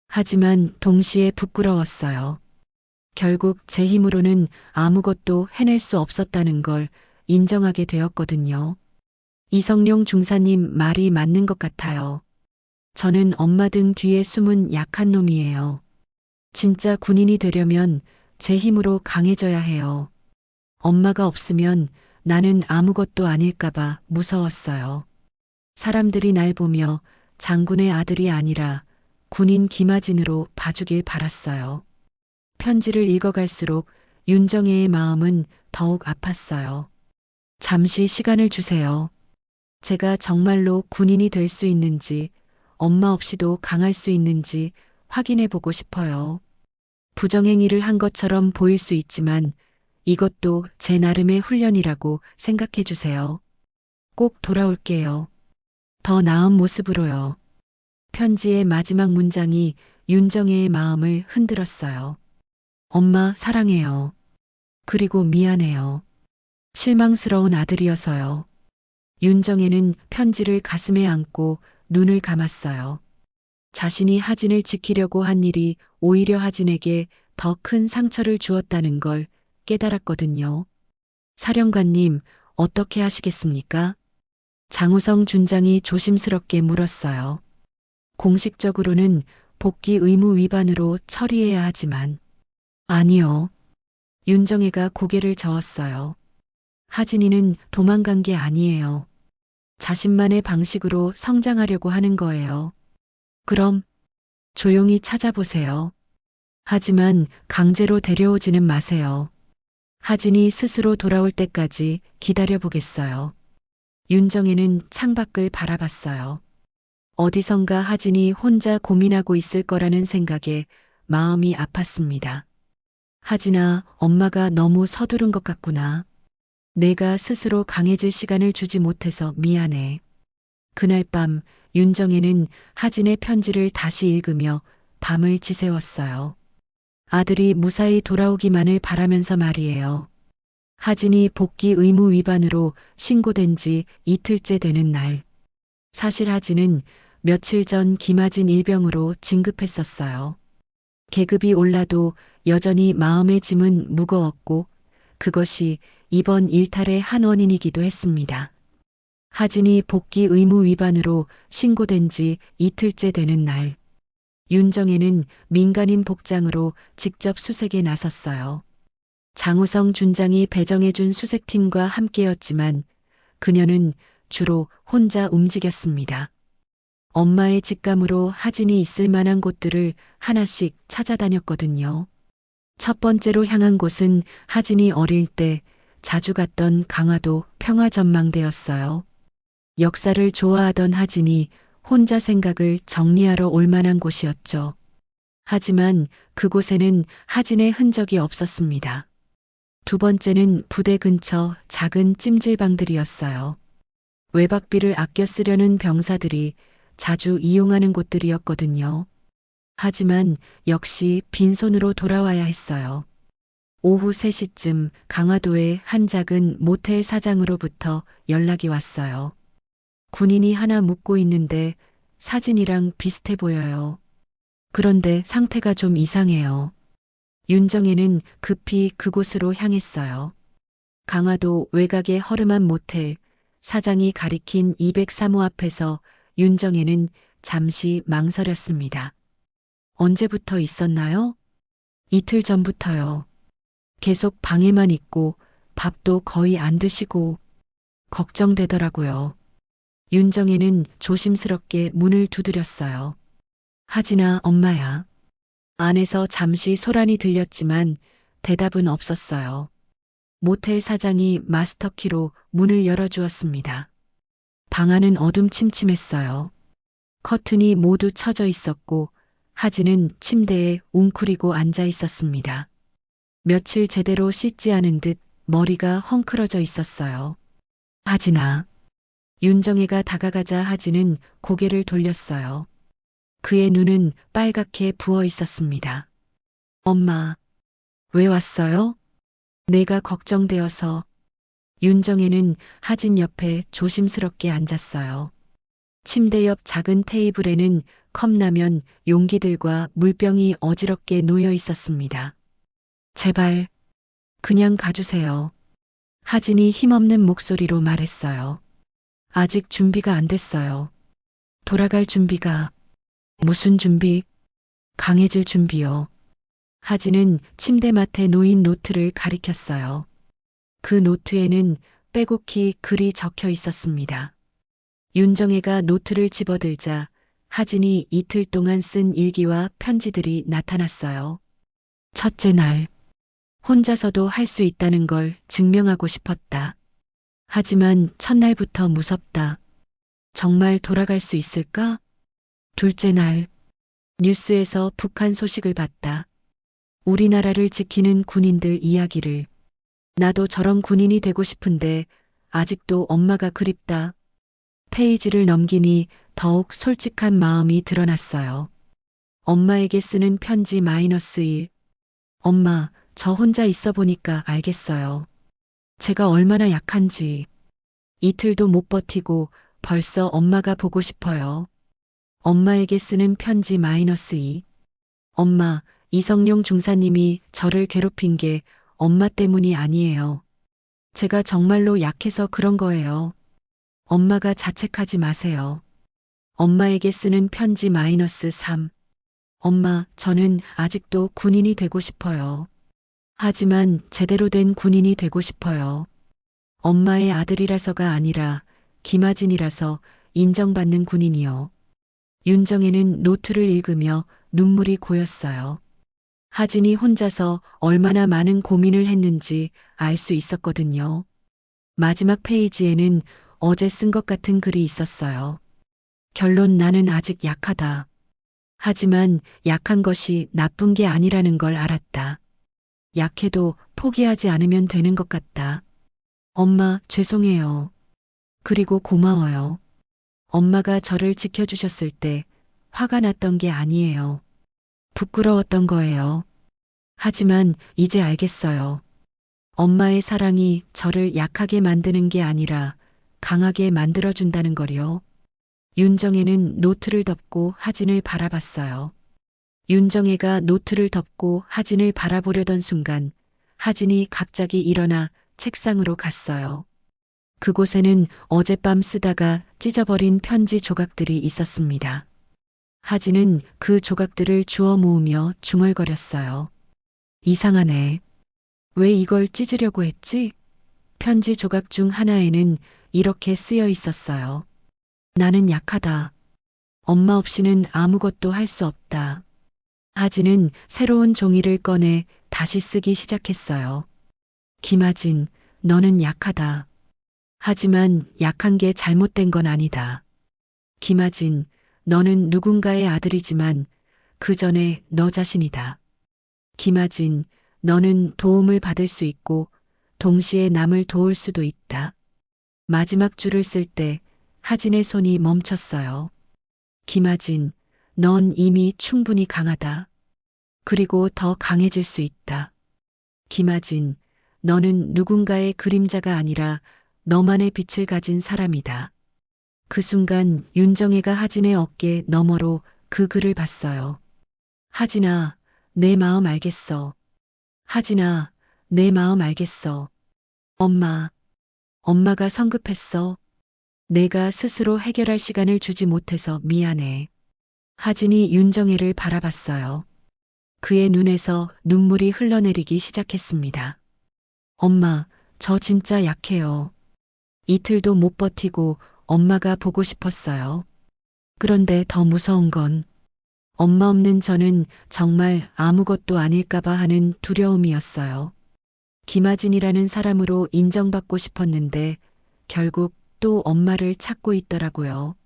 하지만 동시에 부끄러웠어요. 결국 제 힘으로는 아무것도 해낼 수 없었다는 걸 인정하게 되었거든요. 이성룡 중사님 말이 맞는 것 같아요. 저는 엄마 등 뒤에 숨은 약한 놈이에요. 진짜 군인이 되려면 제 힘으로 강해져야 해요. 엄마가 없으면 나는 아무것도 아닐까봐 무서웠어요. 사람들이 날 보며 장군의 아들이 아니라 군인 김하진으로 봐주길 바랐어요. 편지를 읽어갈수록 윤정혜의 마음은 더욱 아팠어요. 잠시 시간을 주세요. 제가 정말로 군인이 될 수 있는지, 엄마 없이도 강할 수 있는지 확인해 보고 싶어요. 부정행위를 한 것처럼 보일 수 있지만 이것도 제 나름의 훈련이라고 생각해 주세요. 꼭 돌아올게요. 더 나은 모습으로요. 편지의 마지막 문장이 윤정혜의 마음을 흔들었어요. 엄마 사랑해요. 그리고 미안해요. 실망스러운 아들이어서요. 윤정혜는 편지를 가슴에 안고 눈을 감았어요. 자신이 하진을 지키려고 한 일이 오히려 하진에게 더 큰 상처를 주었다는 걸 깨달았거든요. 사령관님, 어떻게 하시겠습니까? 장우성 준장이 조심스럽게 물었어요. 공식적으로는 복귀 의무 위반으로 처리해야 하지만. 아니요. 윤정혜가 고개를 저었어요. 하진이는 도망간 게 아니에요. 자신만의 방식으로 성장하려고 하는 거예요. 그럼 조용히 찾아보세요. 하지만 강제로 데려오지는 마세요. 하진이 스스로 돌아올 때까지 기다려보겠어요. 윤정혜는 창밖을 바라봤어요. 어디선가 하진이 혼자 고민하고 있을 거라는 생각에 마음이 아팠습니다. 하진아, 엄마가 너무 서두른 것 같구나. 내가 스스로 강해질 시간을 주지 못해서 미안해. 그날 밤 윤정혜는 하진의 편지를 다시 읽으며 밤을 지새웠어요. 아들이 무사히 돌아오기만을 바라면서 말이에요. 하진이 복귀 의무 위반으로 신고된 지 이틀째 되는 날. 사실 하진은 며칠 전 김하진 일병으로 진급했었어요. 계급이 올라도 여전히 마음의 짐은 무거웠고 그것이 이번 일탈의 한 원인이기도 했습니다. 하진이 복귀 의무 위반으로 신고된 지 이틀째 되는 날. 윤정혜는 민간인 복장으로 직접 수색에 나섰어요. 장우성 준장이 배정해준 수색팀과 함께였지만 그녀는 주로 혼자 움직였습니다. 엄마의 직감으로 하진이 있을 만한 곳들을 하나씩 찾아다녔거든요. 첫 번째로 향한 곳은 하진이 어릴 때 자주 갔던 강화도 평화전망대였어요. 역사를 좋아하던 하진이 혼자 생각을 정리하러 올 만한 곳이었죠. 하지만 그곳에는 하진의 흔적이 없었습니다. 두 번째는 부대 근처 작은 찜질방들이었어요. 외박비를 아껴 쓰려는 병사들이 자주 이용하는 곳들이었거든요. 하지만 역시 빈손으로 돌아와야 했어요. 오후 3시쯤 강화도의 한 작은 모텔 사장으로부터 연락이 왔어요. 군인이 하나 묵고 있는데 사진이랑 비슷해 보여요. 그런데 상태가 좀 이상해요. 윤정혜는 급히 그곳으로 향했어요. 강화도 외곽의 허름한 모텔, 사장이 가리킨 203호 앞에서 윤정혜는 잠시 망설였습니다. 언제부터 있었나요? 이틀 전부터요. 계속 방에만 있고 밥도 거의 안 드시고 걱정되더라고요. 윤정혜는 조심스럽게 문을 두드렸어요. 하진아, 엄마야. 안에서 잠시 소란이 들렸지만 대답은 없었어요. 모텔 사장이 마스터키로 문을 열어주었습니다. 방 안은 어둠침침했어요. 커튼이 모두 쳐져 있었고 하진은 침대에 웅크리고 앉아 있었습니다. 며칠 제대로 씻지 않은 듯 머리가 헝클어져 있었어요. 하진아. 윤정혜가 다가가자 하진은 고개를 돌렸어요. 그의 눈은 빨갛게 부어 있었습니다. 엄마, 왜 왔어요? 내가 걱정되어서. 윤정혜는 하진 옆에 조심스럽게 앉았어요. 침대 옆 작은 테이블에는 컵라면, 용기들과 물병이 어지럽게 놓여 있었습니다. 제발, 그냥 가주세요. 하진이 힘없는 목소리로 말했어요. 아직 준비가 안 됐어요. 돌아갈 준비가. 무슨 준비? 강해질 준비요. 하진은 침대맡에 놓인 노트를 가리켰어요. 그 노트에는 빼곡히 글이 적혀 있었습니다. 윤정혜가 노트를 집어들자 하진이 이틀 동안 쓴 일기와 편지들이 나타났어요. 첫째 날, 혼자서도 할 수 있다는 걸 증명하고 싶었다. 하지만 첫날부터 무섭다. 정말 돌아갈 수 있을까? 둘째 날, 뉴스에서 북한 소식을 봤다. 우리나라를 지키는 군인들 이야기를. 나도 저런 군인이 되고 싶은데 아직도 엄마가 그립다. 페이지를 넘기니 더욱 솔직한 마음이 드러났어요. 엄마에게 쓰는 편지 -1. 엄마, 저 혼자 있어 보니까 알겠어요. 제가 얼마나 약한지. 이틀도 못 버티고 벌써 엄마가 보고 싶어요. 엄마에게 쓰는 편지 -2. 엄마, 이성룡 중사님이 저를 괴롭힌 게 엄마 때문이 아니에요. 제가 정말로 약해서 그런 거예요. 엄마가 자책하지 마세요. 엄마에게 쓰는 편지 -3. 엄마, 저는 아직도 군인이 되고 싶어요. 하지만 제대로 된 군인이 되고 싶어요. 엄마의 아들이라서가 아니라 김하진이라서 인정받는 군인이요. 윤정혜는 노트를 읽으며 눈물이 고였어요. 하진이 혼자서 얼마나 많은 고민을 했는지 알 수 있었거든요. 마지막 페이지에는 어제 쓴 것 같은 글이 있었어요. 결론 나는 아직 약하다. 하지만 약한 것이 나쁜 게 아니라는 걸 알았다. 약해도 포기하지 않으면 되는 것 같다. 엄마, 죄송해요. 그리고 고마워요. 엄마가 저를 지켜주셨을 때 화가 났던 게 아니에요. 부끄러웠던 거예요. 하지만 이제 알겠어요. 엄마의 사랑이 저를 약하게 만드는 게 아니라 강하게 만들어준다는 거요. 윤정혜는 노트를 덮고 하진을 바라봤어요. 윤정혜가 노트를 덮고 하진을 바라보려던 순간 하진이 갑자기 일어나 책상으로 갔어요. 그곳에는 어젯밤 쓰다가 찢어버린 편지 조각들이 있었습니다. 하진은 그 조각들을 주워 모으며 중얼거렸어요. 이상하네. 왜 이걸 찢으려고 했지? 편지 조각 중 하나에는 이렇게 쓰여 있었어요. 나는 약하다. 엄마 없이는 아무것도 할 수 없다. 하진은 새로운 종이를 꺼내 다시 쓰기 시작했어요. 김하진, 너는 약하다. 하지만 약한 게 잘못된 건 아니다. 김하진, 너는 누군가의 아들이지만 그 전에 너 자신이다. 김하진, 너는 도움을 받을 수 있고 동시에 남을 도울 수도 있다. 마지막 줄을 쓸 때 하진의 손이 멈췄어요. 김하진, 넌 이미 충분히 강하다. 그리고 더 강해질 수 있다. 김하진, 너는 누군가의 그림자가 아니라 너만의 빛을 가진 사람이다. 그 순간 윤정혜가 하진의 어깨 너머로 그 글을 봤어요. 하진아, 내 마음 알겠어. 하진아, 내 마음 알겠어. 엄마, 엄마가 성급했어. 내가 스스로 해결할 시간을 주지 못해서 미안해. 하진이 윤정혜를 바라봤어요. 그의 눈에서 눈물이 흘러내리기 시작했습니다. 엄마, 저 진짜 약해요. 이틀도 못 버티고 엄마가 보고 싶었어요. 그런데 더 무서운 건 엄마 없는 저는 정말 아무것도 아닐까봐 하는 두려움이었어요. 김하진이라는 사람으로 인정받고 싶었는데 결국 또 엄마를 찾고 있더라고요.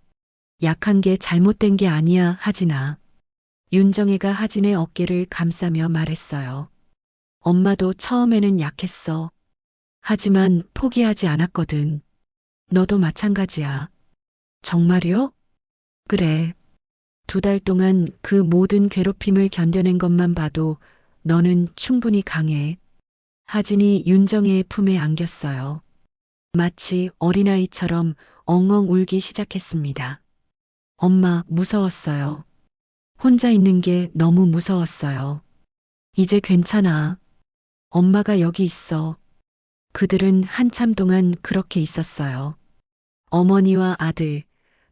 약한 게 잘못된 게 아니야, 하진아. 윤정혜가 하진의 어깨를 감싸며 말했어요. 엄마도 처음에는 약했어. 하지만 포기하지 않았거든. 너도 마찬가지야. 정말요? 그래. 2달 동안 그 모든 괴롭힘을 견뎌낸 것만 봐도 너는 충분히 강해. 하진이 윤정혜의 품에 안겼어요. 마치 어린아이처럼 엉엉 울기 시작했습니다. 엄마, 무서웠어요. 혼자 있는 게 너무 무서웠어요. 이제 괜찮아. 엄마가 여기 있어. 그들은 한참 동안 그렇게 있었어요. 어머니와 아들,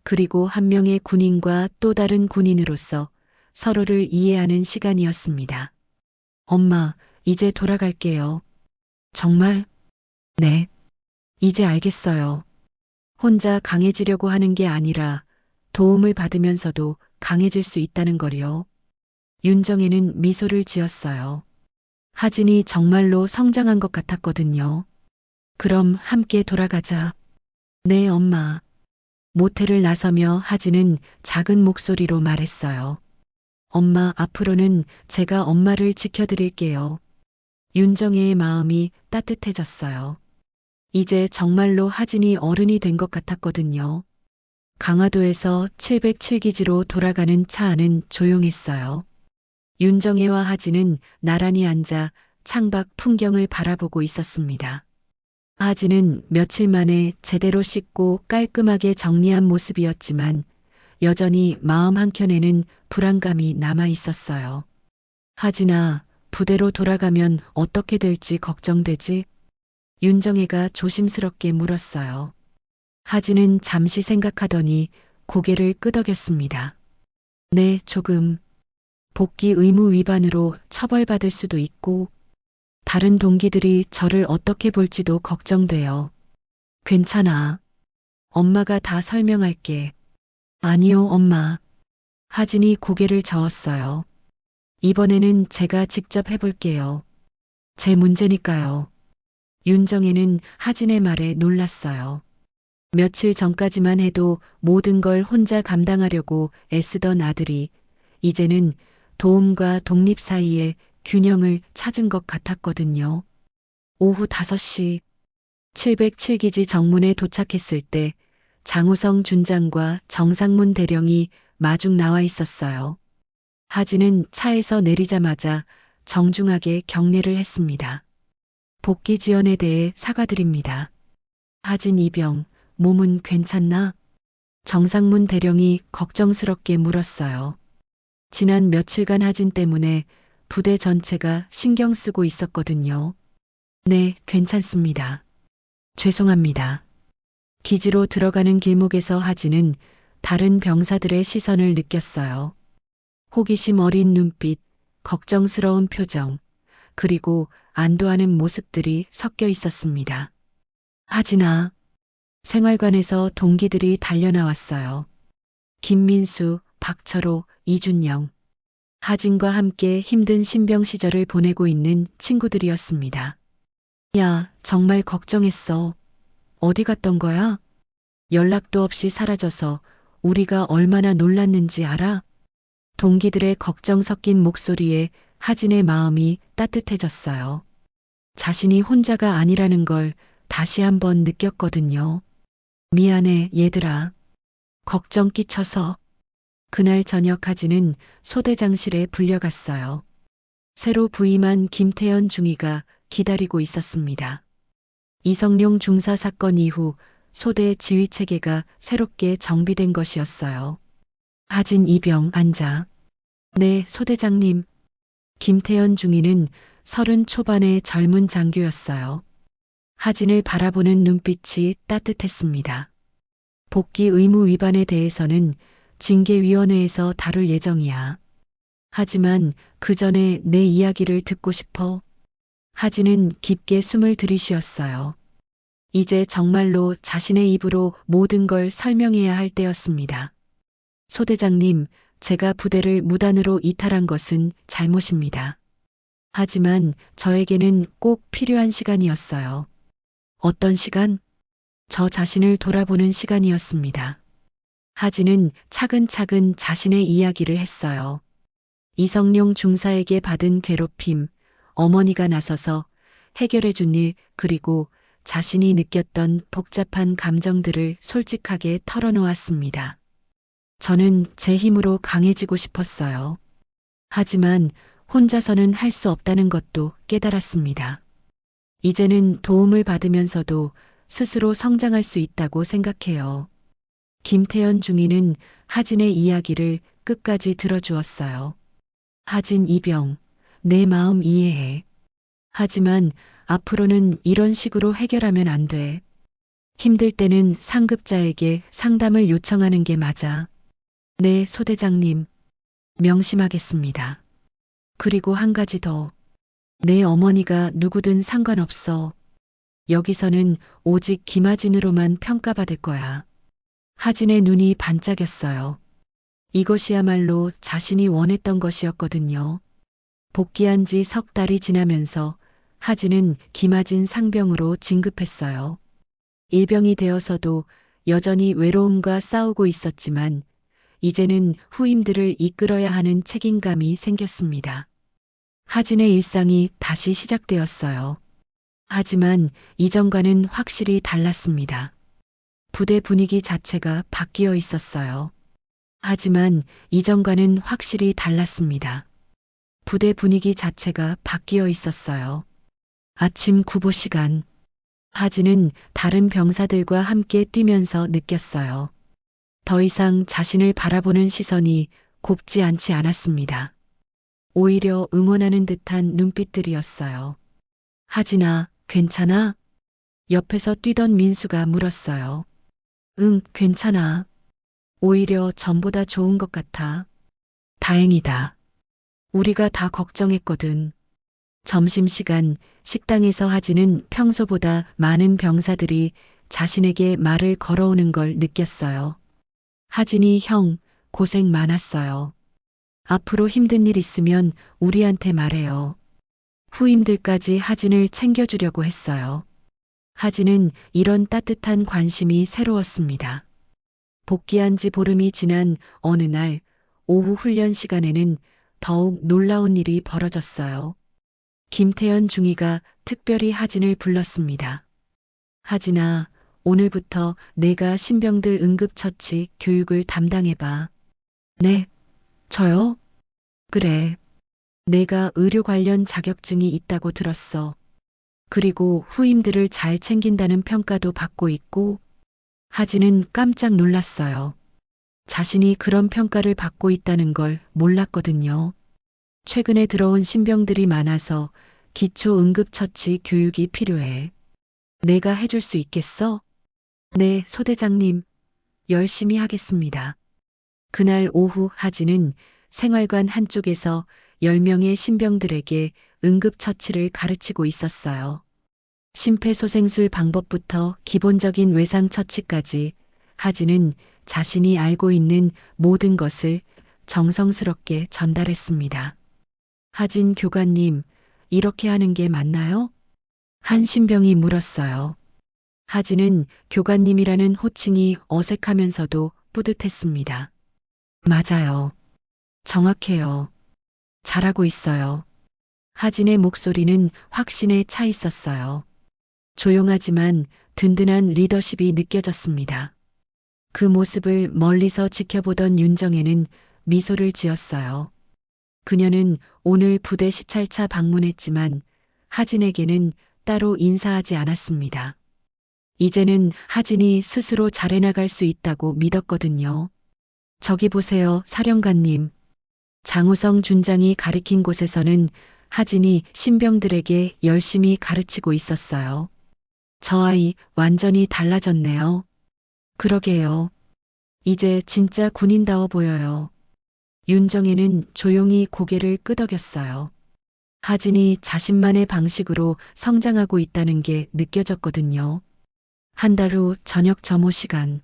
그리고 한 명의 군인과 또 다른 군인으로서 서로를 이해하는 시간이었습니다. 엄마, 이제 돌아갈게요. 정말? 네. 이제 알겠어요. 혼자 강해지려고 하는 게 아니라 도움을 받으면서도 강해질 수 있다는 거요. 윤정혜는 미소를 지었어요. 하진이 정말로 성장한 것 같았거든요. 그럼 함께 돌아가자. 네, 엄마. 모텔을 나서며 하진은 작은 목소리로 말했어요. 엄마, 앞으로는 제가 엄마를 지켜드릴게요. 윤정혜의 마음이 따뜻해졌어요. 이제 정말로 하진이 어른이 된 것 같았거든요. 강화도에서 707기지로 돌아가는 차 안은 조용했어요. 윤정혜와 하진은 나란히 앉아 창밖 풍경을 바라보고 있었습니다. 하진은 며칠 만에 제대로 씻고 깔끔하게 정리한 모습이었지만 여전히 마음 한켠에는 불안감이 남아 있었어요. 하진아, 부대로 돌아가면 어떻게 될지 걱정되지? 윤정혜가 조심스럽게 물었어요. 하진은 잠시 생각하더니 고개를 끄덕였습니다. 네, 조금. 복귀 의무 위반으로 처벌받을 수도 있고, 다른 동기들이 저를 어떻게 볼지도 걱정돼요. 괜찮아. 엄마가 다 설명할게. 아니요, 엄마. 하진이 고개를 저었어요. 이번에는 제가 직접 해볼게요. 제 문제니까요. 윤정혜는 하진의 말에 놀랐어요. 며칠 전까지만 해도 모든 걸 혼자 감당하려고 애쓰던 아들이 이제는 도움과 독립 사이에 균형을 찾은 것 같았거든요. 오후 5시 707기지 정문에 도착했을 때 장우성 준장과 정상문 대령이 마중 나와 있었어요. 하진은 차에서 내리자마자 정중하게 경례를 했습니다. 복귀 지연에 대해 사과드립니다. 하진 이병, 몸은 괜찮나? 정상문 대령이 걱정스럽게 물었어요. 지난 며칠간 하진 때문에 부대 전체가 신경 쓰고 있었거든요. 네, 괜찮습니다. 죄송합니다. 기지로 들어가는 길목에서 하진은 다른 병사들의 시선을 느꼈어요. 호기심 어린 눈빛, 걱정스러운 표정, 그리고 안도하는 모습들이 섞여 있었습니다. 하진아, 생활관에서 동기들이 달려나왔어요. 김민수, 박철호, 이준영. 하진과 함께 힘든 신병 시절을 보내고 있는 친구들이었습니다. 야, 정말 걱정했어. 어디 갔던 거야? 연락도 없이 사라져서 우리가 얼마나 놀랐는지 알아? 동기들의 걱정 섞인 목소리에 하진의 마음이 따뜻해졌어요. 자신이 혼자가 아니라는 걸 다시 한번 느꼈거든요. 미안해, 얘들아. 걱정 끼쳐서. 그날 저녁 하진은 소대장실에 불려갔어요. 새로 부임한 김태현 중위가 기다리고 있었습니다. 이성룡 중사 사건 이후 소대 지휘 체계가 새롭게 정비된 것이었어요. 하진 이병 앉아. 네, 소대장님. 김태현 중위는 30 초반의 젊은 장교였어요. 하진을 바라보는 눈빛이 따뜻했습니다. 복귀 의무 위반에 대해서는 징계위원회에서 다룰 예정이야. 하지만 그 전에 내 이야기를 듣고 싶어. 하진은 깊게 숨을 들이쉬었어요. 이제 정말로 자신의 입으로 모든 걸 설명해야 할 때였습니다. 소대장님, 제가 부대를 무단으로 이탈한 것은 잘못입니다. 하지만 저에게는 꼭 필요한 시간이었어요. 어떤 시간? 저 자신을 돌아보는 시간이었습니다. 하진은 차근차근 자신의 이야기를 했어요. 이성룡 중사에게 받은 괴롭힘, 어머니가 나서서 해결해 준 일 그리고 자신이 느꼈던 복잡한 감정들을 솔직하게 털어놓았습니다. 저는 제 힘으로 강해지고 싶었어요. 하지만 혼자서는 할 수 없다는 것도 깨달았습니다. 이제는 도움을 받으면서도 스스로 성장할 수 있다고 생각해요. 김태현 중위는 하진의 이야기를 끝까지 들어주었어요. 하진 이병, 내 마음 이해해. 하지만 앞으로는 이런 식으로 해결하면 안 돼. 힘들 때는 상급자에게 상담을 요청하는 게 맞아. 네, 소대장님. 명심하겠습니다. 그리고 한 가지 더. 내 어머니가 누구든 상관없어. 여기서는 오직 김하진으로만 평가받을 거야. 하진의 눈이 반짝였어요. 이것이야말로 자신이 원했던 것이었거든요. 복귀한 지 석 달이 지나면서 하진은 김하진 상병으로 진급했어요. 일병이 되어서도 여전히 외로움과 싸우고 있었지만 이제는 후임들을 이끌어야 하는 책임감이 생겼습니다. 하진의 일상이 다시 시작되었어요. 하지만 이전과는 확실히 달랐습니다. 부대 분위기 자체가 바뀌어 있었어요. 하지만 이전과는 확실히 달랐습니다. 부대 분위기 자체가 바뀌어 있었어요. 아침 구보 시간. 하진은 다른 병사들과 함께 뛰면서 느꼈어요. 더 이상 자신을 바라보는 시선이 곱지 않지 않았습니다. 오히려 응원하는 듯한 눈빛들이었어요. 하진아, 괜찮아? 옆에서 뛰던 민수가 물었어요. 응, 괜찮아. 오히려 전보다 좋은 것 같아. 다행이다. 우리가 다 걱정했거든. 점심시간 식당에서 하진은 평소보다 많은 병사들이 자신에게 말을 걸어오는 걸 느꼈어요. 하진이 형, 고생 많았어요. 앞으로 힘든 일 있으면 우리한테 말해요. 후임들까지 하진을 챙겨주려고 했어요. 하진은 이런 따뜻한 관심이 새로웠습니다. 복귀한 지 보름이 지난 어느 날 오후 훈련 시간에는 더욱 놀라운 일이 벌어졌어요. 김태현 중위가 특별히 하진을 불렀습니다. 하진아, 오늘부터 내가 신병들 응급처치 교육을 담당해봐. 네, 저요? 그래. 내가 의료 관련 자격증이 있다고 들었어. 그리고 후임들을 잘 챙긴다는 평가도 받고 있고, 하진은 깜짝 놀랐어요. 자신이 그런 평가를 받고 있다는 걸 몰랐거든요. 최근에 들어온 신병들이 많아서 기초 응급처치 교육이 필요해. 내가 해줄 수 있겠어? 네, 소대장님. 열심히 하겠습니다. 그날 오후 하진은 생활관 한쪽에서 10명의 신병들에게 응급처치를 가르치고 있었어요. 심폐소생술 방법부터 기본적인 외상처치까지 하진은 자신이 알고 있는 모든 것을 정성스럽게 전달했습니다. 하진 교관님, 이렇게 하는 게 맞나요? 한 신병이 물었어요. 하진은 교관님이라는 호칭이 어색하면서도 뿌듯했습니다. 맞아요. 정확해요. 잘하고 있어요. 하진의 목소리는 확신에 차 있었어요. 조용하지만 든든한 리더십이 느껴졌습니다. 그 모습을 멀리서 지켜보던 윤정혜는 미소를 지었어요. 그녀는 오늘 부대 시찰차 방문했지만 하진에게는 따로 인사하지 않았습니다. 이제는 하진이 스스로 잘해나갈 수 있다고 믿었거든요. 저기 보세요, 사령관님. 장우성 준장이 가리킨 곳에서는 하진이 신병들에게 열심히 가르치고 있었어요. 저 아이 완전히 달라졌네요. 그러게요. 이제 진짜 군인다워 보여요. 윤정혜는 조용히 고개를 끄덕였어요. 하진이 자신만의 방식으로 성장하고 있다는 게 느껴졌거든요. 한 달 후 저녁 점호 시간.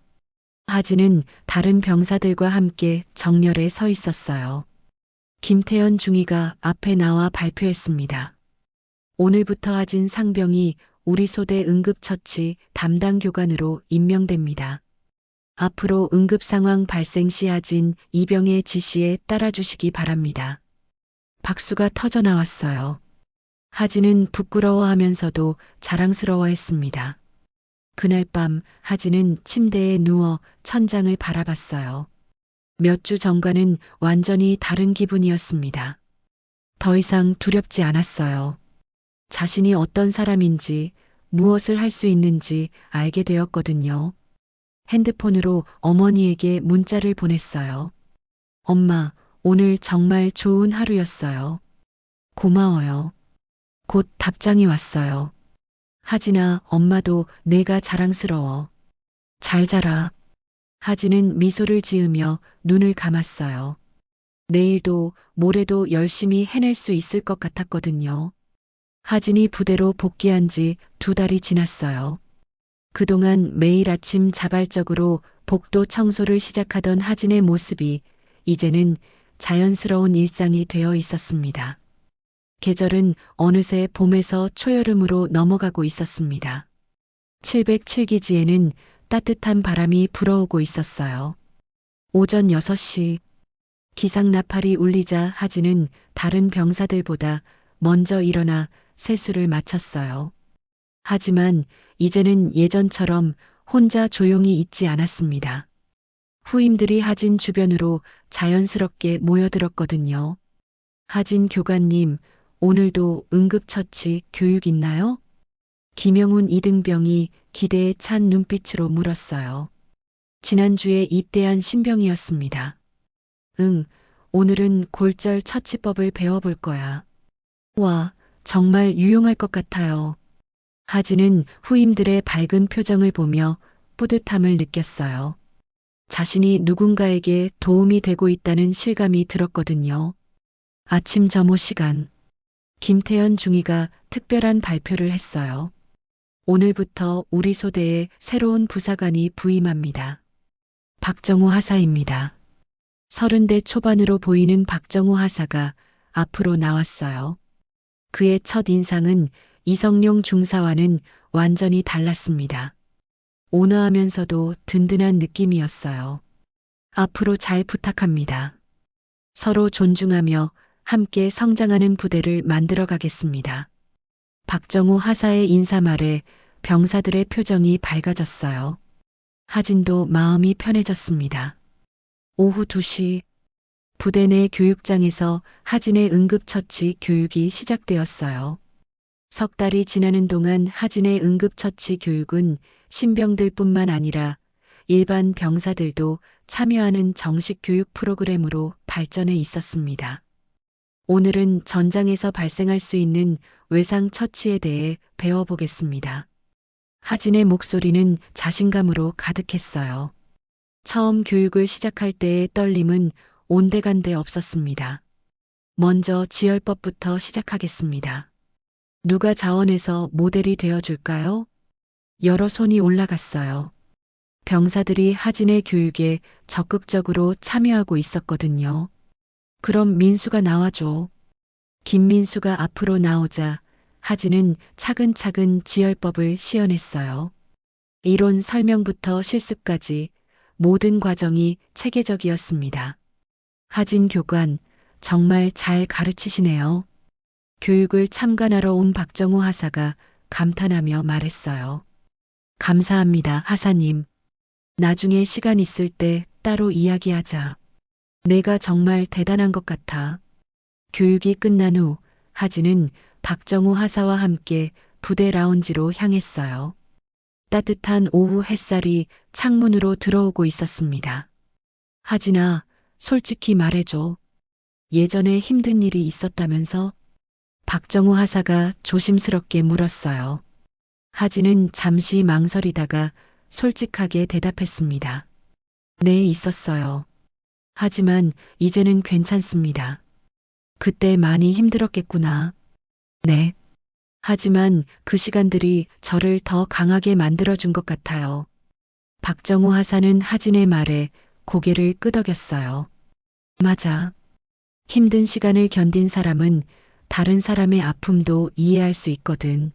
하진은 다른 병사들과 함께 정렬에 서 있었어요. 김태현 중위가 앞에 나와 발표했습니다. 오늘부터 하진 상병이 우리 소대 응급처치 담당 교관으로 임명됩니다. 앞으로 응급 상황 발생 시 하진 이병의 지시에 따라주시기 바랍니다. 박수가 터져 나왔어요. 하진은 부끄러워하면서도 자랑스러워했습니다. 그날 밤 하진은 침대에 누워 천장을 바라봤어요. 몇 주 전과는 완전히 다른 기분이었습니다. 더 이상 두렵지 않았어요. 자신이 어떤 사람인지, 무엇을 할 수 있는지 알게 되었거든요. 핸드폰으로 어머니에게 문자를 보냈어요. 엄마, 오늘 정말 좋은 하루였어요. 고마워요. 곧 답장이 왔어요. 하진아, 엄마도 내가 자랑스러워. 잘 자라. 하진은 미소를 지으며 눈을 감았어요. 내일도 모레도 열심히 해낼 수 있을 것 같았거든요. 하진이 부대로 복귀한 지 2달이 지났어요. 그동안 매일 아침 자발적으로 복도 청소를 시작하던 하진의 모습이 이제는 자연스러운 일상이 되어 있었습니다. 계절은 어느새 봄에서 초여름으로 넘어가고 있었습니다. 707기지에는 따뜻한 바람이 불어오고 있었어요. 오전 6시 기상 나팔이 울리자 하진은 다른 병사들보다 먼저 일어나 세수를 마쳤어요. 하지만 이제는 예전처럼 혼자 조용히 있지 않았습니다. 후임들이 하진 주변으로 자연스럽게 모여들었거든요. 하진 교관님, 오늘도 응급처치 교육 있나요? 김영훈 이등병이 기대에 찬 눈빛으로 물었어요. 지난주에 입대한 신병이었습니다. 응, 오늘은 골절 처치법을 배워볼 거야. 와, 정말 유용할 것 같아요. 하진은 후임들의 밝은 표정을 보며 뿌듯함을 느꼈어요. 자신이 누군가에게 도움이 되고 있다는 실감이 들었거든요. 아침 점호 시간. 김태현 중위가 특별한 발표를 했어요. 오늘부터 우리 소대에 새로운 부사관이 부임합니다. 박정호 하사입니다. 30대 초반으로 보이는 박정호 하사가 앞으로 나왔어요. 그의 첫 인상은 이성룡 중사와는 완전히 달랐습니다. 온화하면서도 든든한 느낌이었어요. 앞으로 잘 부탁합니다. 서로 존중하며 함께 성장하는 부대를 만들어 가겠습니다. 박정호 하사의 인사말에 병사들의 표정이 밝아졌어요. 하진도 마음이 편해졌습니다. 오후 2시 부대 내 교육장에서 하진의 응급처치 교육이 시작되었어요. 3달이 지나는 동안 하진의 응급처치 교육은 신병들뿐만 아니라 일반 병사들도 참여하는 정식 교육 프로그램으로 발전해 있었습니다. 오늘은 전장에서 발생할 수 있는 외상 처치에 대해 배워보겠습니다. 하진의 목소리는 자신감으로 가득했어요. 처음 교육을 시작할 때의 떨림은 온데간데 없었습니다. 먼저 지혈법부터 시작하겠습니다. 누가 자원해서 모델이 되어줄까요? 여러 손이 올라갔어요. 병사들이 하진의 교육에 적극적으로 참여하고 있었거든요. 그럼 민수가 나와줘. 김민수가 앞으로 나오자 하진은 차근차근 지혈법을 시연했어요. 이론 설명부터 실습까지 모든 과정이 체계적이었습니다. 하진 교관, 정말 잘 가르치시네요. 교육을 참관하러 온 박정호 하사가 감탄하며 말했어요. 감사합니다, 하사님. 나중에 시간 있을 때 따로 이야기하자. 내가 정말 대단한 것 같아. 교육이 끝난 후 하진은 박정호 하사와 함께 부대 라운지로 향했어요. 따뜻한 오후 햇살이 창문으로 들어오고 있었습니다. 하진아, 솔직히 말해줘. 예전에 힘든 일이 있었다면서? 박정호 하사가 조심스럽게 물었어요. 하진은 잠시 망설이다가 솔직하게 대답했습니다. 네, 있었어요. 하지만 이제는 괜찮습니다. 그때 많이 힘들었겠구나. 네. 하지만 그 시간들이 저를 더 강하게 만들어준 것 같아요. 박정호 하사는 하진의 말에 고개를 끄덕였어요. 맞아. 힘든 시간을 견딘 사람은 다른 사람의 아픔도 이해할 수 있거든.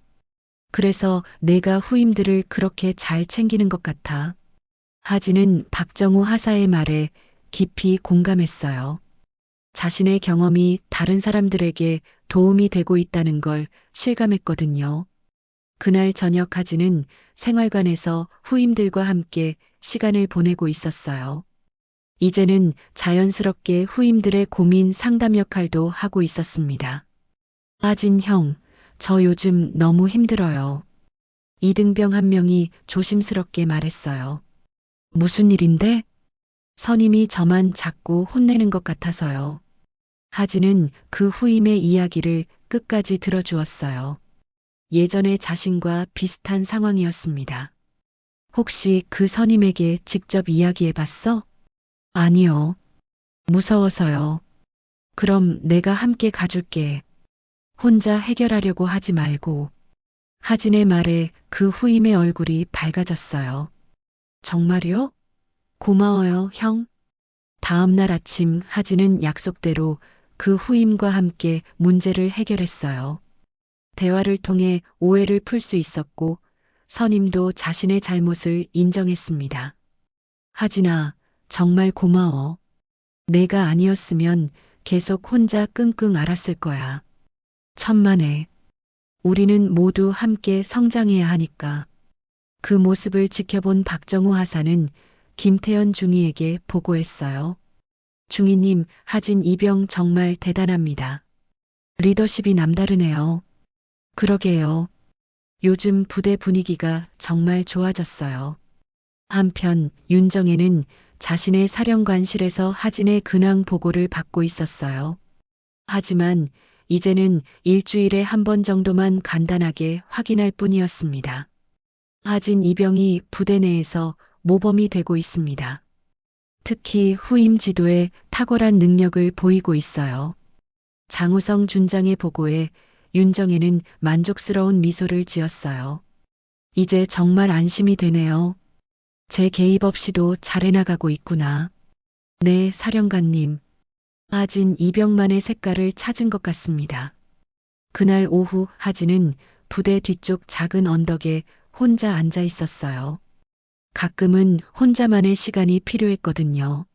그래서 내가 후임들을 그렇게 잘 챙기는 것 같아. 하진은 박정호 하사의 말에 깊이 공감했어요. 자신의 경험이 다른 사람들에게 도움이 되고 있다는 걸 실감했거든요. 그날 저녁 하진은 생활관에서 후임들과 함께 시간을 보내고 있었어요. 이제는 자연스럽게 후임들의 고민 상담 역할도 하고 있었습니다. 하진 형, 저 요즘 너무 힘들어요. 이등병 한 명이 조심스럽게 말했어요. 무슨 일인데? 선임이 저만 자꾸 혼내는 것 같아서요. 하진은 그 후임의 이야기를 끝까지 들어주었어요. 예전에 자신과 비슷한 상황이었습니다. 혹시 그 선임에게 직접 이야기해 봤어? 아니요. 무서워서요. 그럼 내가 함께 가줄게. 혼자 해결하려고 하지 말고. 하진의 말에 그 후임의 얼굴이 밝아졌어요. 정말요? 고마워요, 형. 다음 날 아침 하진은 약속대로 그 후임과 함께 문제를 해결했어요. 대화를 통해 오해를 풀 수 있었고 선임도 자신의 잘못을 인정했습니다. 하진아, 정말 고마워. 내가 아니었으면 계속 혼자 끙끙 앓았을 거야. 천만에. 우리는 모두 함께 성장해야 하니까. 그 모습을 지켜본 박정호 하사는 김태현 중위에게 보고했어요. 중위님, 하진 이병 정말 대단합니다. 리더십이 남다르네요. 그러게요. 요즘 부대 분위기가 정말 좋아졌어요. 한편 윤정혜는 자신의 사령관실에서 하진의 근황 보고를 받고 있었어요. 하지만 이제는 일주일에 한 번 정도만 간단하게 확인할 뿐이었습니다. 하진 이병이 부대 내에서 모범이 되고 있습니다. 특히 후임 지도에 탁월한 능력을 보이고 있어요. 장우성 준장의 보고에 윤정혜는 만족스러운 미소를 지었어요. 이제 정말 안심이 되네요. 제 개입 없이도 잘해나가고 있구나. 네, 사령관님. 하진 이병만의 색깔을 찾은 것 같습니다. 그날 오후 하진은 부대 뒤쪽 작은 언덕에 혼자 앉아 있었어요. 가끔은 혼자만의 시간이 필요했거든요.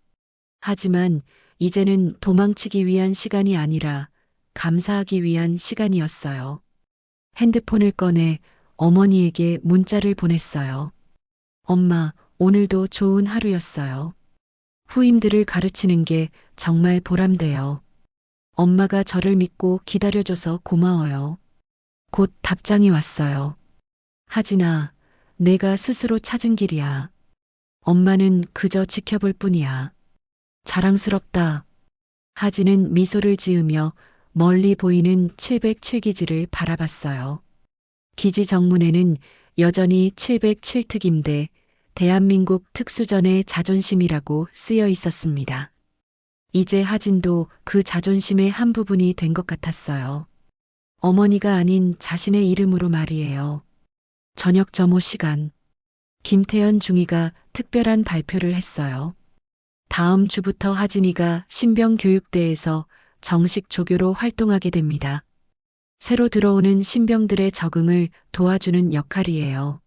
하지만 이제는 도망치기 위한 시간이 아니라 감사하기 위한 시간이었어요. 핸드폰을 꺼내 어머니에게 문자를 보냈어요. 엄마, 오늘도 좋은 하루였어요. 후임들을 가르치는 게 정말 보람돼요. 엄마가 저를 믿고 기다려줘서 고마워요. 곧 답장이 왔어요. 하진아, 내가 스스로 찾은 길이야. 엄마는 그저 지켜볼 뿐이야. 자랑스럽다. 하진은 미소를 지으며 멀리 보이는 707기지를 바라봤어요. 기지 정문에는 여전히 707특임대 대한민국 특수전의 자존심이라고 쓰여 있었습니다. 이제 하진도 그 자존심의 한 부분이 된 것 같았어요. 어머니가 아닌 자신의 이름으로 말이에요. 저녁 점호 시간. 김태현 중위가 특별한 발표를 했어요. 다음 주부터 하진이가 신병교육대에서 정식 조교로 활동하게 됩니다. 새로 들어오는 신병들의 적응을 도와주는 역할이에요.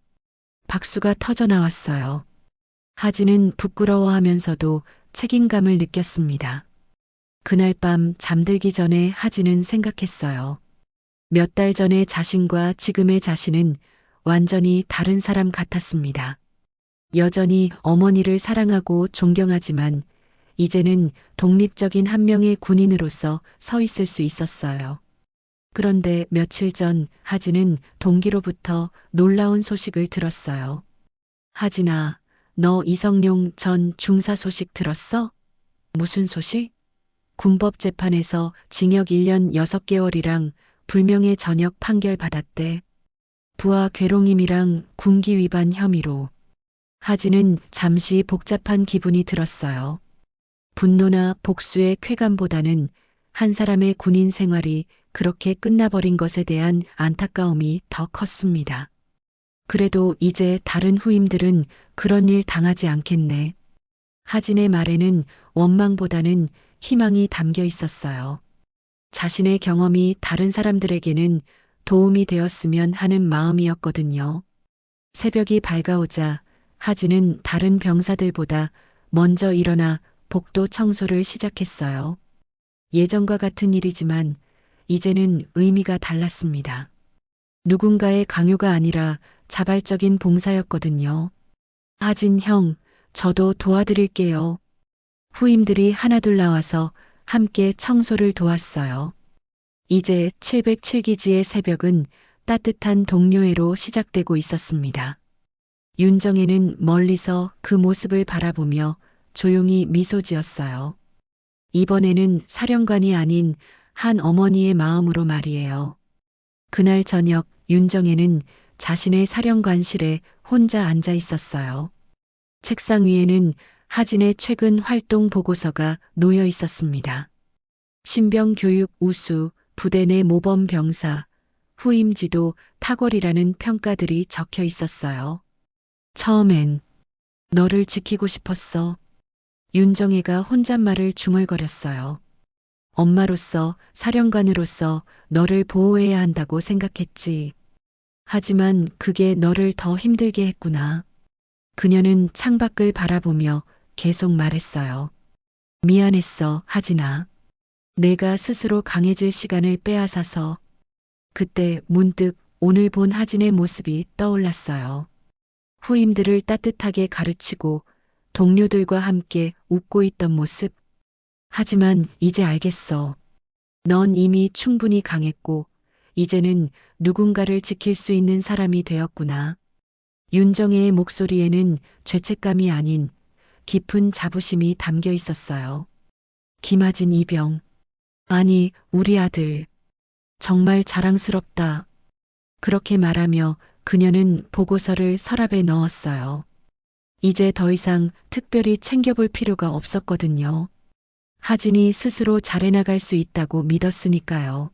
박수가 터져 나왔어요. 하진은 부끄러워하면서도 책임감을 느꼈습니다. 그날 밤 잠들기 전에 하진은 생각했어요. 몇 달 전의 자신과 지금의 자신은 완전히 다른 사람 같았습니다. 여전히 어머니를 사랑하고 존경하지만 이제는 독립적인 한 명의 군인으로서 서 있을 수 있었어요. 그런데 며칠 전 하진은 동기로부터 놀라운 소식을 들었어요. 하진아, 너 이성룡 전 중사 소식 들었어? 무슨 소식? 군법 재판에서 징역 1년 6개월이랑 불명예 전역 판결 받았대. 부하 괴롱임이랑 군기 위반 혐의로. 하진은 잠시 복잡한 기분이 들었어요. 분노나 복수의 쾌감보다는 한 사람의 군인 생활이 그렇게 끝나버린 것에 대한 안타까움이 더 컸습니다. 그래도 이제 다른 후임들은 그런 일 당하지 않겠네. 하진의 말에는 원망보다는 희망이 담겨 있었어요. 자신의 경험이 다른 사람들에게는 도움이 되었으면 하는 마음이었거든요. 새벽이 밝아오자 하진은 다른 병사들보다 먼저 일어나 복도 청소를 시작했어요. 예전과 같은 일이지만 이제는 의미가 달랐습니다. 누군가의 강요가 아니라 자발적인 봉사였거든요. 하진 형, 저도 도와드릴게요. 후임들이 하나둘 나와서 함께 청소를 도왔어요. 이제 707기지의 새벽은 따뜻한 동료애로 시작되고 있었습니다. 윤정혜는 멀리서 그 모습을 바라보며 조용히 미소 지었어요. 이번에는 사령관이 아닌 한 어머니의 마음으로 말이에요. 그날 저녁 윤정혜는 자신의 사령관실에 혼자 앉아 있었어요. 책상 위에는 하진의 최근 활동 보고서가 놓여 있었습니다. 신병 교육 우수, 부대 내 모범 병사, 후임 지도 탁월이라는 평가들이 적혀 있었어요. 처음엔 너를 지키고 싶었어. 윤정혜가 혼잣말을 중얼거렸어요. 엄마로서, 사령관으로서 너를 보호해야 한다고 생각했지. 하지만 그게 너를 더 힘들게 했구나. 그녀는 창밖을 바라보며 계속 말했어요. 미안했어, 하진아. 내가 스스로 강해질 시간을 빼앗아서. 그때 문득 오늘 본 하진의 모습이 떠올랐어요. 후임들을 따뜻하게 가르치고 동료들과 함께 웃고 있던 모습. 하지만 이제 알겠어. 넌 이미 충분히 강했고, 이제는 누군가를 지킬 수 있는 사람이 되었구나. 윤정혜의 목소리에는 죄책감이 아닌 깊은 자부심이 담겨 있었어요. 김하진 이병. 아니, 우리 아들. 정말 자랑스럽다. 그렇게 말하며 그녀는 보고서를 서랍에 넣었어요. 이제 더 이상 특별히 챙겨볼 필요가 없었거든요. 하진이 스스로 잘해나갈 수 있다고 믿었으니까요.